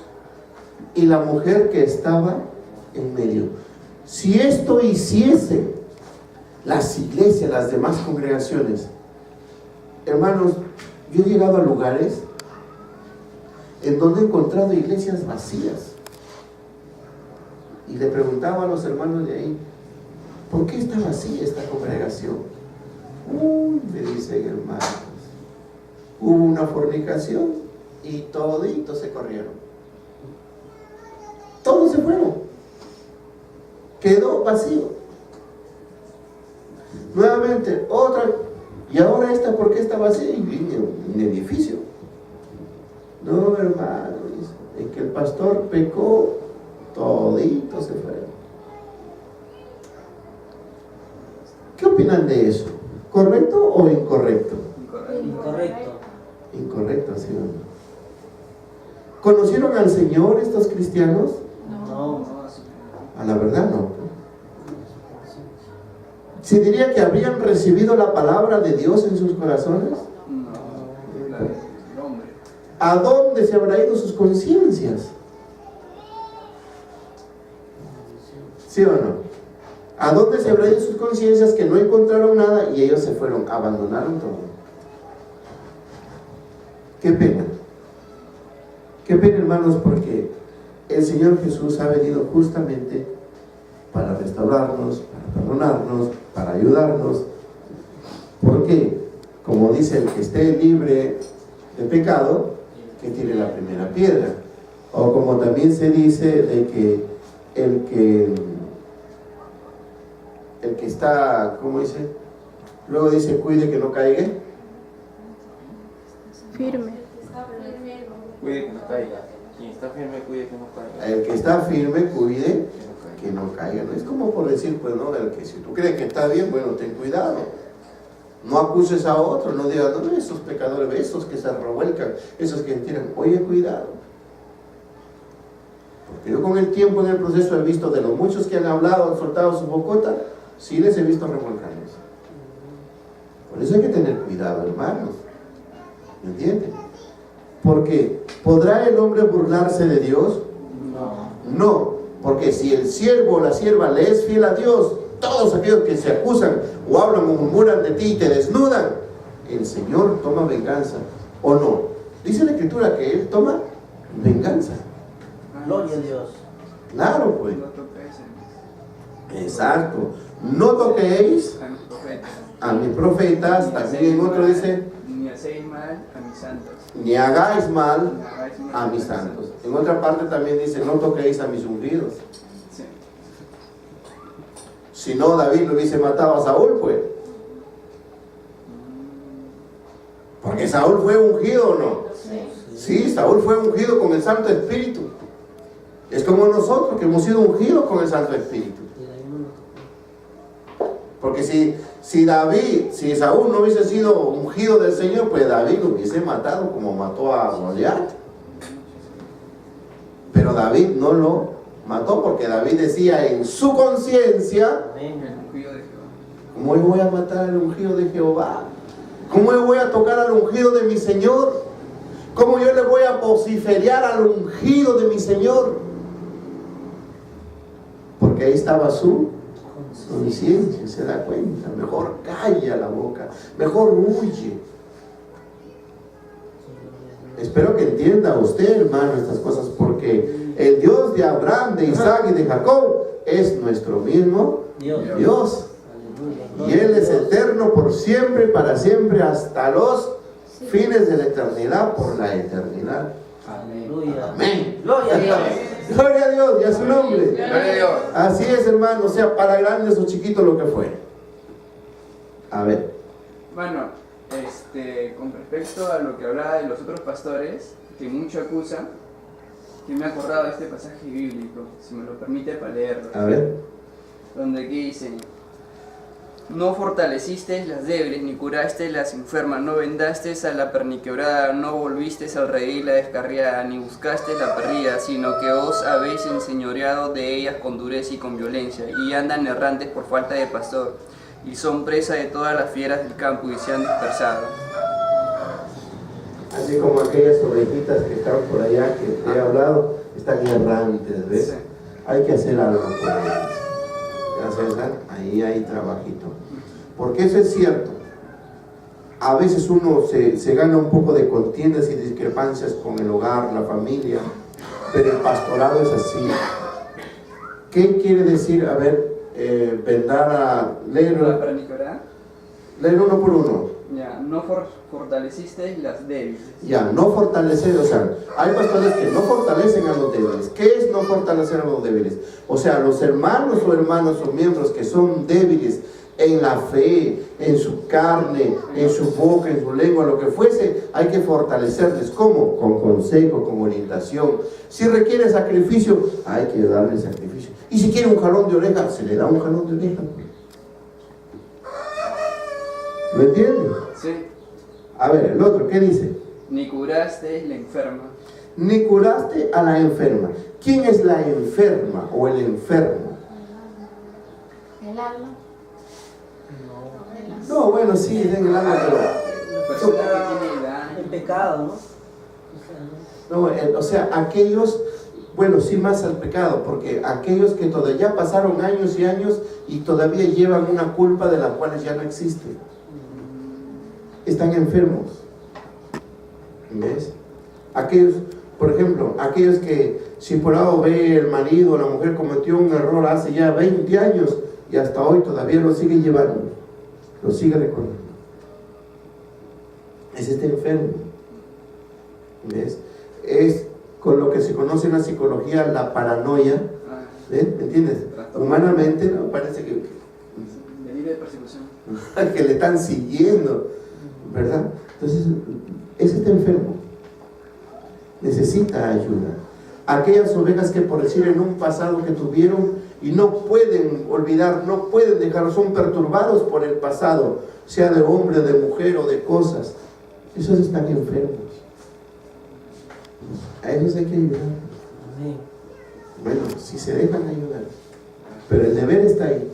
[SPEAKER 1] y la mujer que estaba en medio. Si esto hiciese las iglesias, las demás congregaciones, hermanos, yo he llegado a lugares en donde he encontrado iglesias vacías y le preguntaba a los hermanos de ahí, ¿por qué está vacía esta congregación? Uy, me dicen, hermanos, hubo una fornicación y toditos se corrieron. Todos se fueron. Quedó vacío. Nuevamente, otra. Y ahora esta, ¿por qué está vacía? Y viene un edificio. No, hermano, en que el pastor pecó, toditos se fueron. ¿Qué opinan de eso? ¿Correcto o incorrecto?
[SPEAKER 3] Incorrecto.
[SPEAKER 1] Incorrecto, ¿sí o no? ¿Conocieron al Señor estos cristianos?
[SPEAKER 3] No.
[SPEAKER 1] A la verdad no. ¿Se diría que habrían recibido la palabra de Dios en sus corazones?
[SPEAKER 4] No, la del hombre.
[SPEAKER 1] ¿A dónde se habrá ido sus conciencias? ¿Sí o no? ¿A dónde se habrá ido sus conciencias que no encontraron nada y ellos se fueron, abandonaron todo? Qué pena. Qué pena, hermanos, porque el Señor Jesús ha venido justamente para restaurarnos, para perdonarnos, para ayudarnos. Porque, como dice, el que esté libre de pecado, que tire la primera piedra. O como también se dice de que el que está, ¿cómo dice? Luego dice, cuide que no caiga.
[SPEAKER 2] Firme.
[SPEAKER 5] Cuide que no caiga. Quien está firme, cuide que no caiga.
[SPEAKER 1] El que está firme, cuide que no caiga. No es como por decir, pues no, el que si tú crees que está bien, bueno, ten cuidado. No acuses a otro, no digas, no, esos pecadores, esos que se revuelcan, esos que tiran, oye, cuidado. Porque yo con el tiempo en el proceso he visto de los muchos que han hablado, han soltado su bocota, sí les he visto revolcarlos. Por eso hay que tener cuidado, hermanos. ¿Me entienden? Porque ¿podrá el hombre burlarse de Dios? No, porque si el siervo o la sierva le es fiel a Dios, todos aquellos que se acusan o hablan o murmuran de ti y te desnudan, el Señor toma venganza, ¿o no? Dice la Escritura que Él toma venganza.
[SPEAKER 3] Gloria a Dios.
[SPEAKER 1] Claro, pues.
[SPEAKER 4] No toquéis
[SPEAKER 1] Exacto. No toquéis
[SPEAKER 4] a mis profetas.
[SPEAKER 1] a mis profetas, también en otro dice,
[SPEAKER 4] Ni hacéis mal a mis santos.
[SPEAKER 1] ni hagáis mal
[SPEAKER 4] Ni hagáis mal
[SPEAKER 1] a mis santos. En otra parte también dice, no toquéis a mis ungidos.
[SPEAKER 4] Sí.
[SPEAKER 1] Si no, David lo hubiese matado a Saúl, pues. Porque Saúl fue ungido, ¿o no? Sí, Saúl fue ungido con el Santo Espíritu. Es como nosotros que hemos sido ungidos con el Santo Espíritu. Porque si Saúl no hubiese sido ungido del Señor, pues David lo hubiese matado como mató a Goliat. Pero David no lo Mató porque David decía en su conciencia:
[SPEAKER 3] Amén.
[SPEAKER 4] El ungido de Jehová.
[SPEAKER 1] ¿cómo yo voy a matar al ungido de Jehová? ¿Cómo yo voy a tocar al ungido de mi Señor? ¿Cómo yo le voy a vociferar al ungido de mi Señor? Porque ahí estaba su conciencia, se da cuenta. Mejor calla la boca, mejor huye. Espero que entienda usted, hermano, estas cosas, porque el Dios de Abraham, de Isaac y de Jacob es nuestro mismo
[SPEAKER 3] Dios.
[SPEAKER 1] Dios. Y Él es eterno por siempre, para siempre, hasta los fines de la eternidad, por la eternidad.
[SPEAKER 3] Aleluya.
[SPEAKER 1] Amén.
[SPEAKER 3] Gloria a Dios.
[SPEAKER 1] Gloria a Dios y a su nombre.
[SPEAKER 2] Gloria a Dios.
[SPEAKER 1] Así es, hermano, sea para grandes o chiquito lo que fue. A ver.
[SPEAKER 4] Bueno, con respecto a lo que hablaba de los otros pastores, que mucho acusan, que me he acordado de este pasaje bíblico, si me lo permite para leerlo,
[SPEAKER 1] A ver.
[SPEAKER 4] donde aquí dice: no fortalecisteis las débiles, ni curasteis las enfermas, no vendasteis a la perniquebrada, no volvisteis al rey la descarriada, ni buscasteis la perdida, sino que os habéis enseñoreado de ellas con dureza y con violencia, y andan errantes por falta de pastor, y son presa de todas las fieras del campo, y se han dispersado.
[SPEAKER 1] Así como aquellas ovejitas que están por allá, que te he hablado, están errantes, ¿ves?
[SPEAKER 4] Sí.
[SPEAKER 1] Hay que hacer algo por ellas. Gracias, ¿verdad? Ahí hay trabajito. Porque eso es cierto. A veces uno se gana un poco de contiendas y discrepancias con el hogar, la familia, pero el pastorado es así. ¿Qué quiere decir? A ver, vendar a leer
[SPEAKER 4] La perniquebrada,
[SPEAKER 1] uno por uno.
[SPEAKER 4] ya, no fortalecisteis las débiles.
[SPEAKER 1] Ya, no fortalecer, o sea, hay pastores que no fortalecen a los débiles. ¿Qué es no fortalecer a los débiles? O sea, los hermanos o hermanas o miembros que son débiles en la fe, en su carne, en su boca, en su lengua, lo que fuese, hay que fortalecerles. ¿Cómo? Con consejo, con orientación. Si requiere sacrificio, hay que darle sacrificio. Y si quiere un jalón de oreja, se le da un jalón de oreja. ¿Lo entiendes?
[SPEAKER 4] Sí.
[SPEAKER 1] A ver, el otro, ¿qué dice?
[SPEAKER 4] Ni curasteis la enferma.
[SPEAKER 1] Ni curaste a la enferma. ¿Quién es la enferma o el enfermo?
[SPEAKER 2] El alma.
[SPEAKER 1] No, bueno, sí, en el alma, pero...
[SPEAKER 4] La persona que tiene edad.
[SPEAKER 3] El pecado, ¿no?
[SPEAKER 1] O sea, aquellos, bueno, sí más al pecado, porque aquellos que todavía pasaron años y años y todavía llevan una culpa de la cual ya no existe. Están enfermos. ¿Ves? Aquellos, por ejemplo, aquellos que si por algo ve el marido o la mujer cometió un error hace ya 20 años y hasta hoy todavía lo sigue llevando, lo sigue recordando. Ese está enfermo. ¿Ves? Es con lo que se conoce en la psicología la paranoia. ¿Ves? ¿Me entiendes? Humanamente, ¿no? Parece que
[SPEAKER 4] Delirio de persecución.
[SPEAKER 1] que le están siguiendo, ¿verdad? Entonces, ese está enfermo, necesita ayuda. Aquellas ovejas que, por decir, en un pasado que tuvieron y no pueden olvidar, no pueden dejarlo, son perturbados por el pasado, sea de hombre, de mujer o de cosas, esos están enfermos. A ellos hay que ayudar.
[SPEAKER 3] Amén.
[SPEAKER 1] Bueno, si se dejan ayudar, pero el deber está ahí.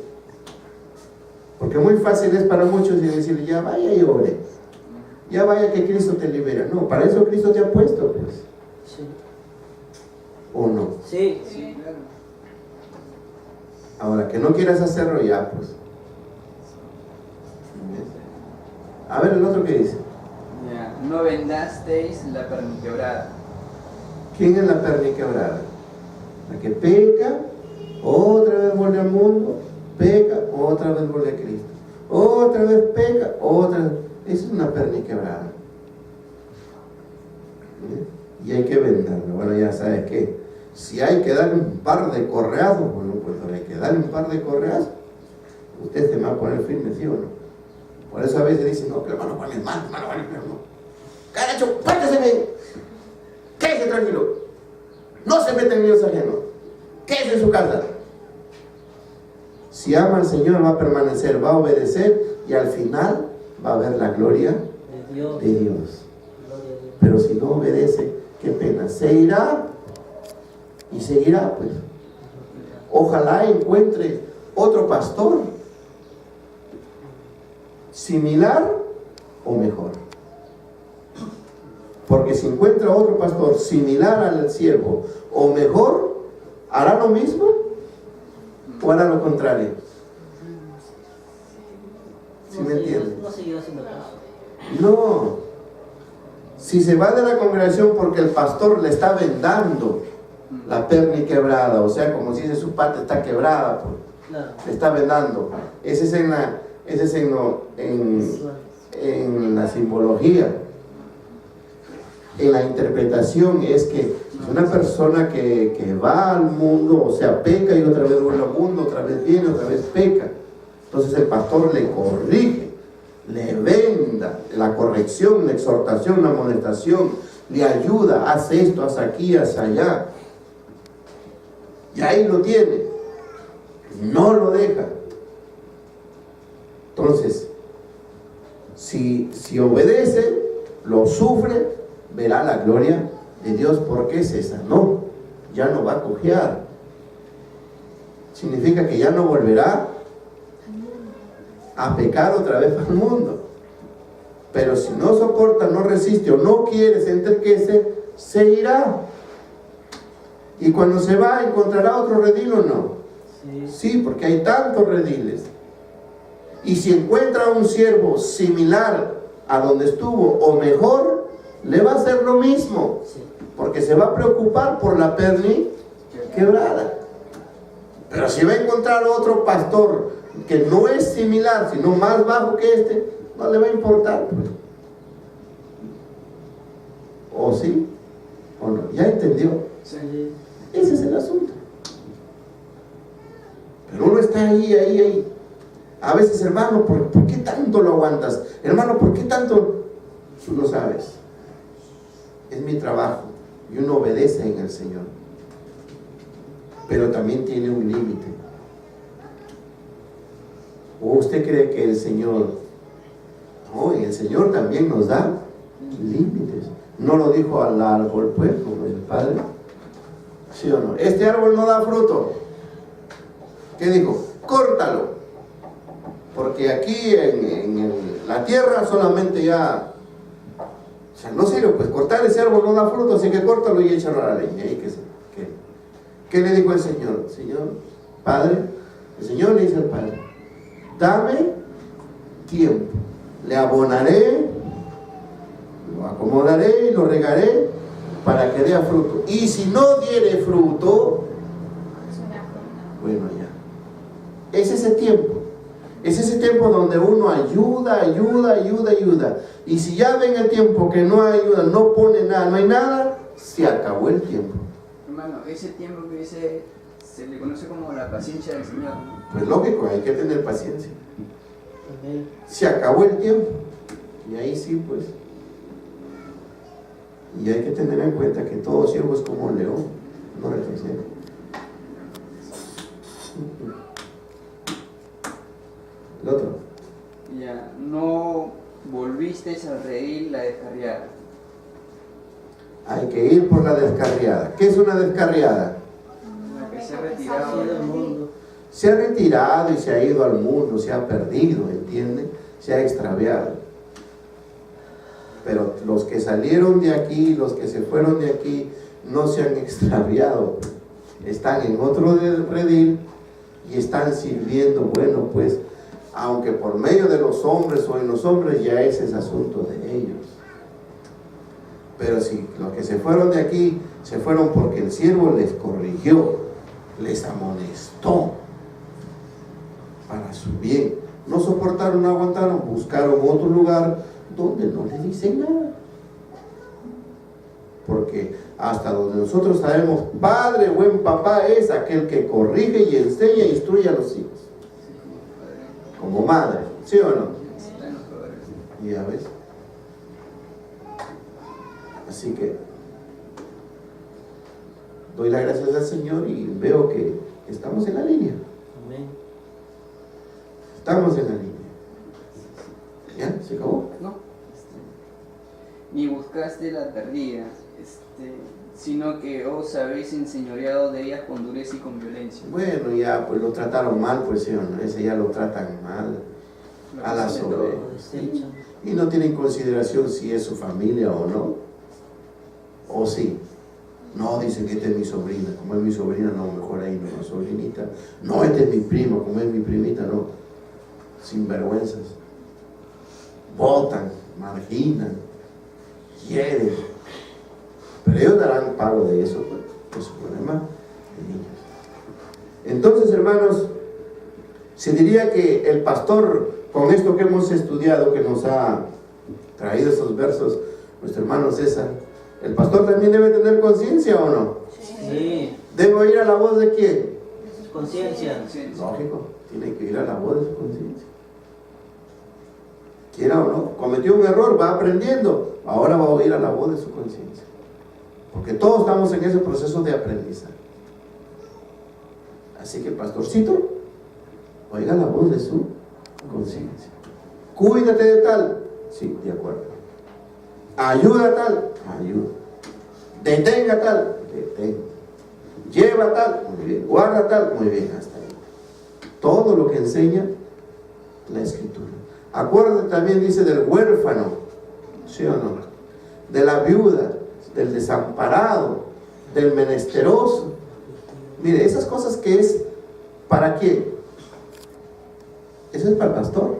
[SPEAKER 1] Porque muy fácil es para muchos decirle: ya vaya y ore, ya vaya que Cristo te libera. No, para eso Cristo te ha puesto, pues.
[SPEAKER 3] Sí.
[SPEAKER 1] ¿O no?
[SPEAKER 3] Sí.
[SPEAKER 4] Sí, claro.
[SPEAKER 1] Ahora, que no quieras hacerlo, ya, pues. A ver el otro que dice.
[SPEAKER 4] Ya, no vendasteis la perniquebrada.
[SPEAKER 1] ¿Quién es la perniquebrada? La que peca, otra vez vuelve al mundo, peca, otra vez vuelve a Cristo. Otra vez peca, otra vez. Esa es una perniquebrada. Y hay que venderlo. Bueno, ya sabes qué. Si hay que darle un par de correazos, bueno, pues hay que darle un par de correazos. Usted se va a poner firme, ¿sí o no? Por eso a veces dicen: no, que hermano Juan es malo, hermano Juan es malo. No. Caracho, pártese bien. Quédese tranquilo. No se meta en líos ajenos. Quédese en su casa. Si ama al Señor, va a permanecer, va a obedecer y al final va a ver la gloria
[SPEAKER 3] De Dios.
[SPEAKER 1] de Dios.
[SPEAKER 3] Gloria a Dios.
[SPEAKER 1] Pero si no obedece, qué pena. Se irá y seguirá, pues. ojalá encuentre otro pastor similar o mejor. Porque si encuentra otro pastor similar al siervo o mejor, ¿hará lo mismo o hará lo contrario? ¿Sí me entienden?
[SPEAKER 3] No seguirá haciendo caso.
[SPEAKER 1] No. Si se va de la congregación porque el pastor le está vendando la perna quebrada, o sea, como si dice su pata está quebrada, pues,
[SPEAKER 3] Claro.
[SPEAKER 1] le está vendando. Ese es en la simbología. En la interpretación es que una persona que va al mundo, o sea, peca y otra vez vuelve al mundo, otra vez viene, otra vez peca. Entonces el pastor le corrige, le venda la corrección, la exhortación, la amonestación, le ayuda, haz esto, haz aquí, haz allá. Y ahí lo tiene, no lo deja. Entonces, si obedece, lo sufre, verá la gloria de Dios porque se sanó, ya no va a cojear. Significa que ya no volverá a pecar otra vez al mundo. Pero si no soporta, no resiste o no quiere, se enterquece, se irá. Y cuando se va, ¿encontrará otro redil o no? Sí, porque hay tantos rediles. Y si encuentra un siervo similar a donde estuvo o mejor, le va a hacer lo mismo, porque se va a preocupar por la perna quebrada. Pero si va a encontrar otro pastor que no es similar, sino más bajo que este, no le va a importar, pues. ¿O sí? ¿O no? ¿Ya entendió?
[SPEAKER 3] Sí.
[SPEAKER 1] Ese es el asunto. Pero uno está ahí. A veces, hermano, ¿por qué tanto lo aguantas? Hermano, ¿por qué tanto? Tú lo sabes. Es mi trabajo y uno obedece en el Señor. Pero también tiene un límite. ¿O usted cree que el Señor? No, el Señor también nos da límites. No lo dijo al árbol, pues, como el Padre. ¿Sí o no? Este árbol no da fruto. ¿Qué dijo? Córtalo. Porque aquí en la tierra solamente ya... O sea, no sirve, pues cortar ese árbol no da fruto, así que córtalo y échalo a la leña. ¿Qué le dijo el Señor? Señor, Padre, el Señor le dice al Padre, dame tiempo, le abonaré, lo acomodaré y lo regaré para que dé fruto. Y si no diere fruto, bueno, ya. Es ese tiempo. Es ese tiempo donde uno ayuda. Y si ya ven el tiempo que no ayuda, no pone nada, no hay nada, se acabó el tiempo.
[SPEAKER 4] Hermano, ese tiempo que dice, se le conoce como la paciencia del Señor, ¿no?
[SPEAKER 1] Pues lógico, hay que tener paciencia.
[SPEAKER 3] Amén.
[SPEAKER 1] Se acabó el tiempo. Y ahí sí, pues. Y hay que tener en cuenta que todo siervo es como un león, no retrocede. El otro.
[SPEAKER 4] Ya, no volviste al redil la descarriada.
[SPEAKER 1] Hay que ir por la descarriada. ¿Qué es una descarriada?
[SPEAKER 4] La que se ha retirado
[SPEAKER 3] Del
[SPEAKER 4] del mundo.
[SPEAKER 3] mundo.
[SPEAKER 1] Se ha retirado y se ha ido al mundo, se ha perdido, ¿entiende? Se ha extraviado. Pero los que salieron de aquí, los que se fueron de aquí, no se han extraviado. Están en otro redil y están sirviendo. Bueno, pues, aunque por medio de los hombres o en los hombres, ya ese es asunto de ellos. Pero si los que se fueron de aquí, se fueron porque el siervo les corrigió, les amonestó para su bien. No soportaron, no aguantaron, buscaron otro lugar donde no le dicen nada. Porque hasta donde nosotros sabemos, padre, buen papá es aquel que corrige y enseña e instruye a los hijos. Como madre, ¿sí o no? Ya ves. Así que doy las gracias al Señor y veo que estamos en la línea.
[SPEAKER 3] Amén.
[SPEAKER 1] Estamos en la línea. ¿Ya? ¿Se acabó?
[SPEAKER 4] No. ni buscaste la perdida, sino que os habéis enseñoreado de ellas con dureza y con violencia.
[SPEAKER 1] Bueno, ya pues lo trataron mal, pues sí o no, ese ya lo tratan mal, a las
[SPEAKER 3] Lo
[SPEAKER 1] ovejas.
[SPEAKER 3] desechan.
[SPEAKER 1] Y no tienen consideración si es su familia o no, o sí. No, dicen que esta es mi sobrina, como es mi sobrina, no, mejor ahí no, sobrinita. No, esta es mi primo, como es mi primita, no. Sinvergüenzas. Votan, marginan, hieren. Pero ellos darán pago de eso, pues, es un problema de niños. Entonces, hermanos, se diría que el pastor, con esto que hemos estudiado, que nos ha traído estos versos, nuestro hermano César, ¿el pastor también debe tener conciencia o no?
[SPEAKER 3] Sí,
[SPEAKER 1] ¿Debe oír a la voz de quién?
[SPEAKER 3] conciencia.
[SPEAKER 1] Lógico, tiene que ir a la voz de su conciencia. Quiera o no, cometió un error, va aprendiendo, ahora va a oír a la voz de su conciencia. Porque todos estamos en ese proceso de aprendizaje. Así que, pastorcito, oiga la voz de su conciencia. Cuídate de tal, sí, de acuerdo. Ayuda a tal, ayuda. Detenga a tal, detenga. Lleva a tal, muy bien. Guarda a tal, muy bien, hasta ahí. Todo lo que enseña la Escritura. Acuérdate también, dice, del huérfano, ¿sí o no? De la viuda, del desamparado, del menesteroso. Mire, esas cosas que es, ¿para quién? Eso es para el pastor.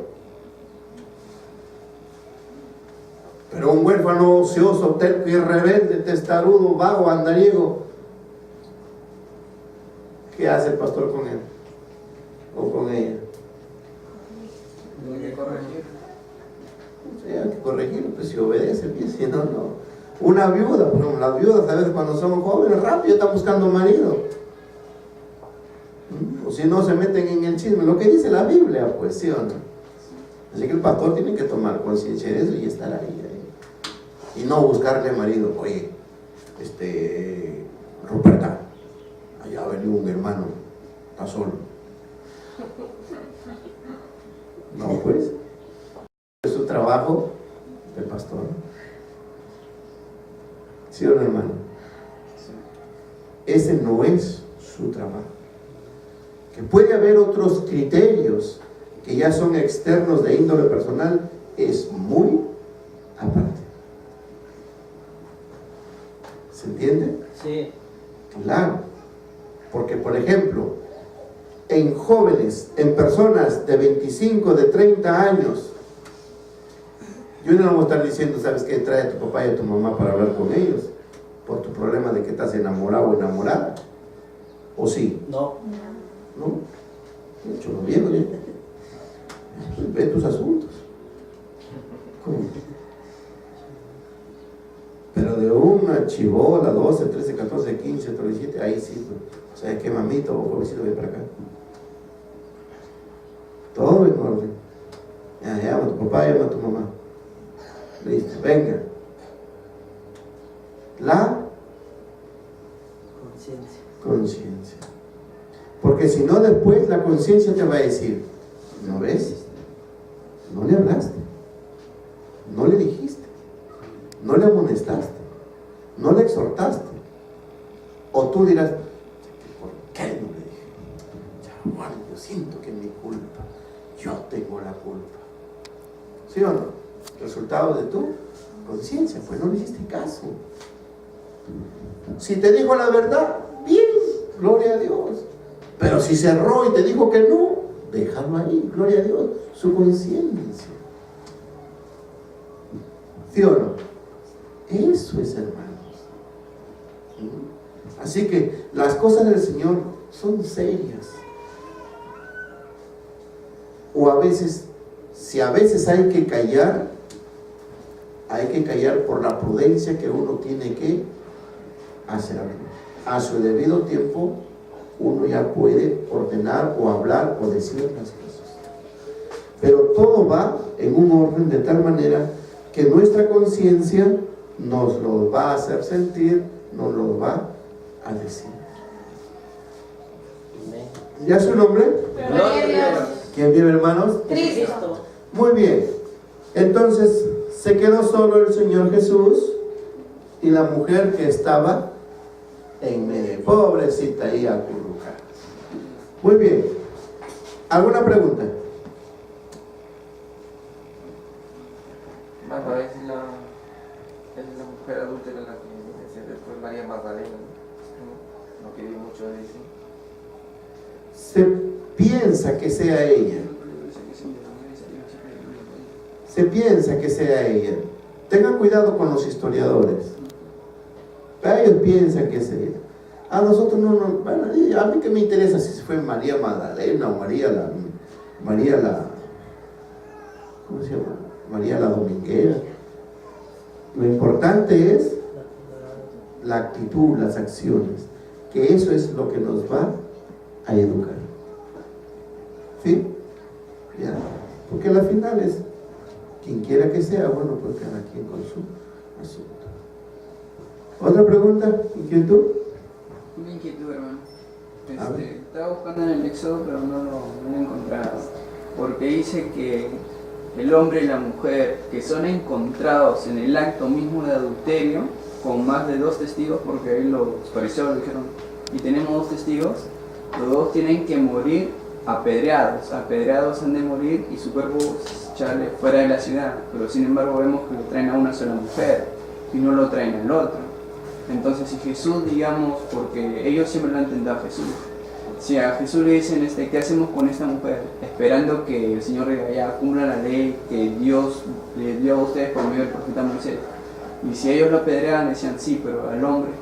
[SPEAKER 1] Pero un huérfano ocioso, terco y rebelde, testarudo, vago, andariego, ¿qué hace el pastor con él? ¿O con ella?
[SPEAKER 4] Hay que corregir.
[SPEAKER 1] Sí, hay que corregirlo, pues si obedece, bien, si no, no. Una viuda, por ejemplo, las viudas a veces cuando son jóvenes, rápido están buscando marido. O si no, se meten en el chisme, lo que dice la Biblia, pues, ¿sí o no? Así que el pastor tiene que tomar conciencia de eso y estar ahí. Y no buscarle marido. Oye, Ruperta, allá ha venido un hermano, está solo. No, pues, es su trabajo del pastor. ¿Sí o no, hermano? Ese no es su trabajo. Que puede haber otros criterios que ya son externos de índole personal, es muy aparte. ¿Se entiende?
[SPEAKER 3] Sí.
[SPEAKER 1] Claro. Porque, por ejemplo, en jóvenes, en personas de 25, de 30 años, yo no voy a estar diciendo, ¿sabes qué? Trae a tu papá y a tu mamá para hablar con ellos por tu problema de que estás enamorado o enamorada. ¿O sí?
[SPEAKER 3] No.
[SPEAKER 1] ¿No? Mucho lo viejo, ¿ya? Pues ve tus asuntos. ¿Cómo? Pero de una chibola, 12, 13, 14, 15, 17, ahí sí, pues, ¿sabes qué, mamito o jovencito, ven para acá? Todo en orden. Ya, llama a tu papá, llama a tu mamá. Listo, venga. La conciencia. Porque si no, después la conciencia te va a decir, ¿no ves? No le hablaste, no le dijiste, no le amonestaste, no le exhortaste. O tú dirás, ¿por qué no le dije? Ya, Juan, yo siento que es mi culpa, yo tengo la culpa. ¿Sí o no? Resultado de tu conciencia, pues no le hiciste caso. Si te dijo la verdad, bien, gloria a Dios. Pero si cerró y te dijo que no, déjalo ahí, gloria a Dios, su conciencia. ¿Sí o no? Eso es, hermanos. Así que las cosas del Señor son serias. O a veces, si a veces hay que callar por la prudencia que uno tiene que hacer. A su debido tiempo, uno ya puede ordenar o hablar o decir las cosas. Pero todo va en un orden de tal manera que nuestra conciencia nos lo va a hacer sentir, nos lo va a decir. ¿Ya su nombre?
[SPEAKER 2] Gloria a Dios.
[SPEAKER 1] ¿Quién vive, hermanos?
[SPEAKER 2] Cristo.
[SPEAKER 1] Muy bien. Entonces, se quedó solo el Señor Jesús y la mujer que estaba en medio, pobrecita ahí acurrucada. Muy bien, ¿alguna pregunta?
[SPEAKER 5] Bueno, es la mujer adúltera la que dice después María Magdalena, ¿no? Lo que muchos dicen.
[SPEAKER 1] Se piensa que sea ella. Se piensa que sea ella. Tengan cuidado con los historiadores. Ellos piensan que es ella. A nosotros no, bueno, a mí que me interesa si fue María Magdalena o María la, ¿cómo se llama? María la Dominguera. Lo importante es la actitud, las acciones, que eso es lo que nos va a educar. ¿Sí? ¿Ya? Porque al final es quien quiera que sea, bueno, pues cada quien con su asunto. ¿Otra pregunta? ¿Inquietud?
[SPEAKER 4] Una inquietud, hermano. Estaba buscando en el Éxodo, pero no lo he encontrado. Porque dice que el hombre y la mujer que son encontrados en el acto mismo de adulterio, con más de 2 testigos, porque ahí los fariseos lo dijeron, y tenemos 2 testigos, los 2 tienen que morir apedreados han de morir y su cuerpo echarle fuera de la ciudad, pero sin embargo vemos que lo traen a una sola mujer y no lo traen al otro. Entonces si Jesús, digamos, porque ellos siempre lo han tentado a Jesús, si a Jesús le dicen, ¿qué hacemos con esta mujer? Esperando que el Señor ya cumpla la ley que Dios le dio a ustedes por medio del profeta Moisés. Y si ellos lo apedreaban, decían sí, pero al hombre,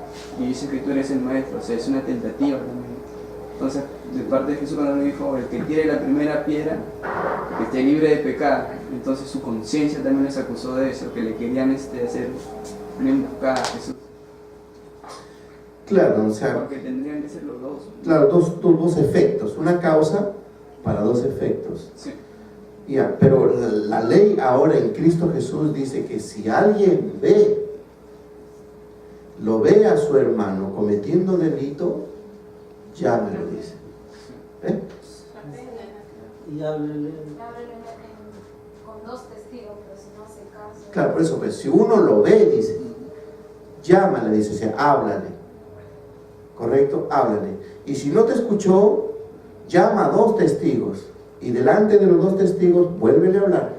[SPEAKER 4] y dice que tú eres el maestro, o sea, es una tentativa también. Entonces, de parte de Jesús cuando le dijo, el que tire la primera piedra, que esté libre de pecado, entonces su conciencia también les acusó de eso, que le querían hacer una emboscada a Jesús.
[SPEAKER 1] Claro, o sea,
[SPEAKER 4] porque tendrían que ser los 2.
[SPEAKER 1] Claro, dos efectos, una causa para 2 efectos.
[SPEAKER 4] Sí.
[SPEAKER 1] Ya, pero la ley ahora en Cristo Jesús dice que si alguien lo ve a su hermano cometiendo delito, ya me lo dice. ¿Eh?
[SPEAKER 3] Y háblele.
[SPEAKER 2] Con 2 testigos, pero si no hace caso.
[SPEAKER 1] Claro, por eso, pues si uno lo ve, dice, llámale, dice, o sea, háblale. ¿Correcto? Háblale. Y si no te escuchó, llama a 2 testigos. Y delante de los 2 testigos, vuélvele a hablar.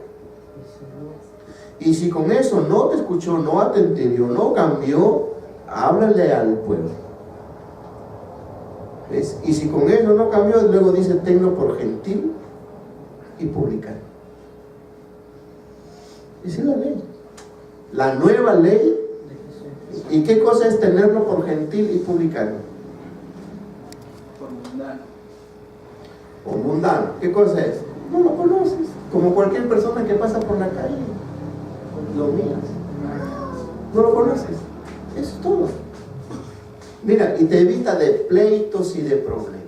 [SPEAKER 1] Y si con eso no te escuchó, no atendió, no cambió, háblale al pueblo. ¿Ves? Y si con eso no cambió, luego dice, tenlo por gentil y publicano. Esa es la ley. La nueva ley. ¿Y qué cosa es tenerlo por gentil y publicano?
[SPEAKER 4] Por mundano.
[SPEAKER 1] O mundano. ¿Qué cosa es? No lo conoces. Como cualquier persona que pasa por la calle. Lo miras. No lo conoces. Eso es todo. Mira, y te evita de pleitos y de problemas.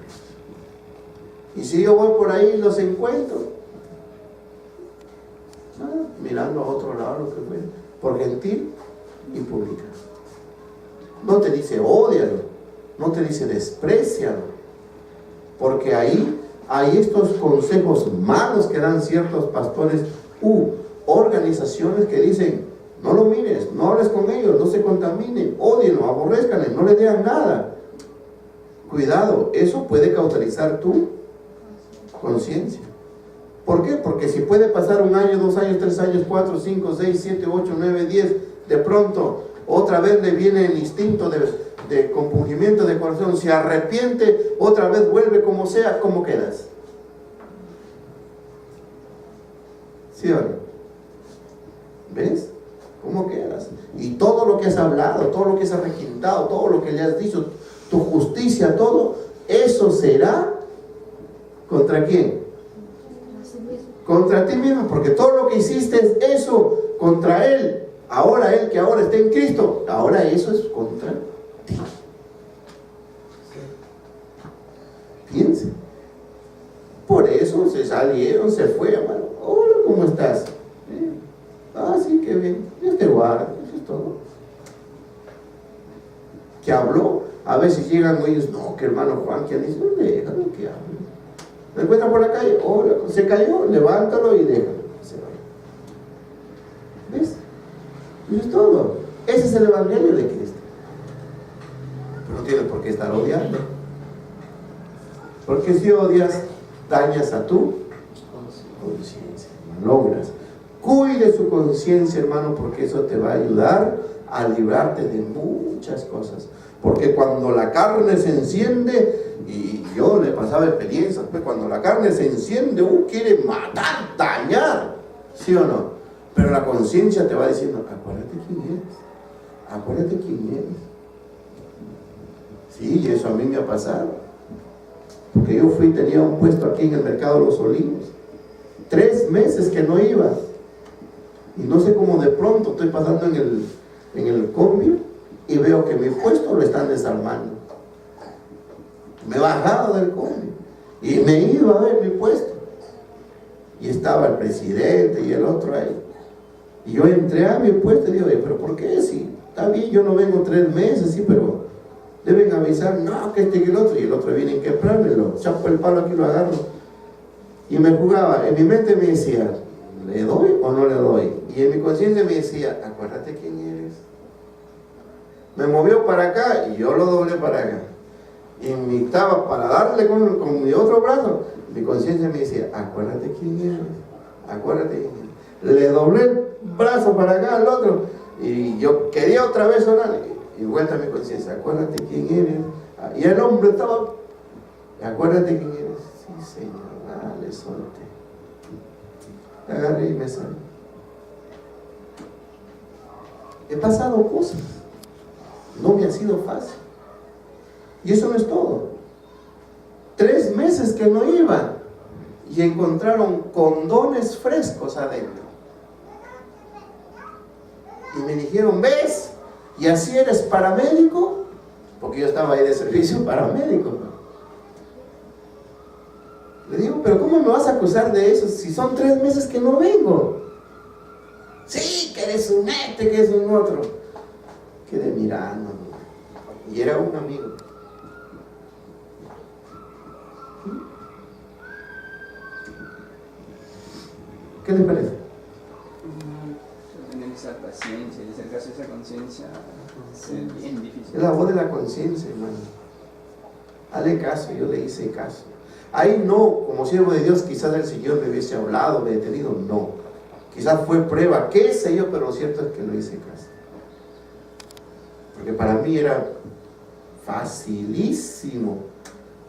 [SPEAKER 1] Y si yo voy por ahí y los encuentro, mirando a otro lado, lo que fuera, por gentil y publicano. No te dice ódialo, no te dice desprécialo, porque ahí hay estos consejos malos que dan ciertos pastores u organizaciones que dicen, no lo mires, no hables con ellos, no se contaminen, ódienlo, aborrézcanle, no le den nada. Cuidado, eso puede cauterizar tu conciencia. ¿Por qué? Porque si puede pasar 1 año, 2 años, 3 años, 4, 5, 6, 7, 8, 9, 10, de pronto otra vez le viene el instinto de compungimiento de corazón, se arrepiente, otra vez vuelve como sea, ¿cómo quedas? ¿Sí o no? ¿Ves? ¿Cómo quedas? Y todo lo que has hablado, todo lo que has requintado, todo lo que le has dicho, tu justicia, todo, eso será ¿contra quién? Contra ti mismo, porque todo lo que hiciste es eso contra él. Ahora él que ahora está en Cristo, ahora eso es contra ti. Piense. Por eso se salieron, se fue, hermano. Hola, ¿cómo estás? Sí, qué bien. Dios te guarda, eso es todo. Que habló, a veces llegan ellos, no, que hermano Juan, que dice, no, déjalo que hable. ¿Me encuentra por la calle? Hola, se cayó, levántalo y déjalo. ¿Ves? Eso es todo. Ese es el evangelio de Cristo. Pero no tienes por qué estar odiando. Porque si odias, dañas a tu conciencia, logras. Cuide su conciencia, hermano, porque eso te va a ayudar a librarte de muchas cosas. Porque cuando la carne se enciende, y yo le pasaba experiencias, pues cuando la carne se enciende, quiere matar, dañar, ¿sí o no? Pero la conciencia te va diciendo, acuérdate quién eres, acuérdate quién eres. Sí, y eso a mí me ha pasado. Porque yo tenía un puesto aquí en el mercado de Los Olivos. 3 meses que no iba. Y no sé cómo de pronto estoy pasando en el cambio y veo que mi puesto lo están desarmando. Me he bajado del cambio y me iba a ver mi puesto. Y estaba el presidente y el otro ahí. Y yo entré a mi puesto y digo, pero ¿por qué? Si está bien, yo no vengo 3 meses, sí, pero deben avisar, no, que este y el otro. Y el otro viene a quebrármelo, chapo el palo aquí, lo agarro. Y me jugaba, en mi mente me decía, ¿le doy o no le doy? Y en mi conciencia me decía, acuérdate quién eres. Me movió para acá y yo lo doblé para acá. Y me estaba para darle con mi otro brazo. Mi conciencia me decía, acuérdate quién eres. Acuérdate quién eres. Le doblé el brazo para acá al otro. Y yo quería otra vez orar. Y vuelta a mi conciencia, acuérdate quién eres. Y el hombre estaba, acuérdate quién eres. Sí, Señor, dale, solté. Agarré y me salí. He pasado cosas. No me ha sido fácil. Y eso no es todo. 3 meses que no iba y encontraron condones frescos adentro. Y me dijeron, ¿ves? ¿Y así eres paramédico? Porque yo estaba ahí de servicio paramédico. Le digo, pero ¿cómo me vas a acusar de eso si son 3 meses que no vengo? Sí, que eres un que eres un otro. Quedé mirando. Y era un amigo. ¿Qué le parece?
[SPEAKER 4] Tener esa paciencia y hacer caso a esa conciencia es bien difícil.
[SPEAKER 1] Es la voz de la conciencia, hermano. Hazle caso, yo le hice caso. Ahí no, como siervo de Dios, quizás el Señor me hubiese hablado, me detenido, no. Quizás fue prueba, qué sé yo, pero lo cierto es que lo hice caso. Porque para mí era facilísimo.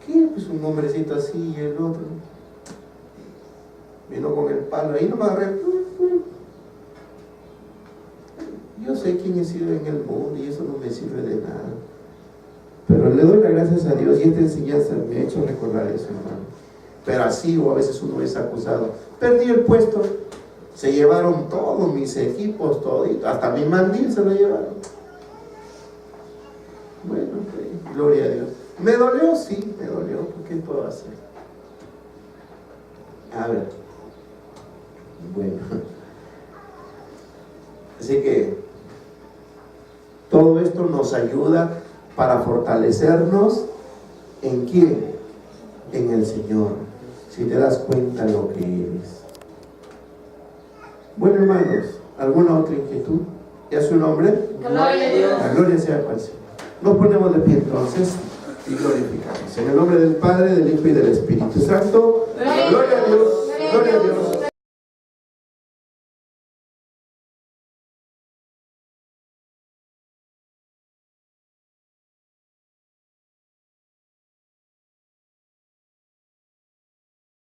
[SPEAKER 1] ¿Qué? Pues un hombrecito así y el otro vino con el palo, ahí no me agarré. Yo sé quién he sido en el mundo y eso no me sirve de nada. Pero le doy las gracias a Dios y esta enseñanza me ha hecho recordar eso, hermano. Pero así, o a veces uno es acusado. Perdí el puesto, se llevaron todos mis equipos, todito, hasta mi mandil se lo llevaron. Bueno, pues, gloria a Dios. ¿Me dolió? Sí, me dolió. ¿Qué puedo hacer? A ver. Bueno. Así que todo esto nos ayuda para fortalecernos ¿en quién? En el Señor. Si te das cuenta lo que eres. Bueno, hermanos, ¿alguna otra inquietud? ¿Ya su nombre?
[SPEAKER 2] Gloria a Dios.
[SPEAKER 1] La gloria sea para el Señor. Nos ponemos de pie entonces y glorificamos. En el nombre del Padre, del Hijo y del Espíritu Santo. Gloria a Dios. Gloria a Dios.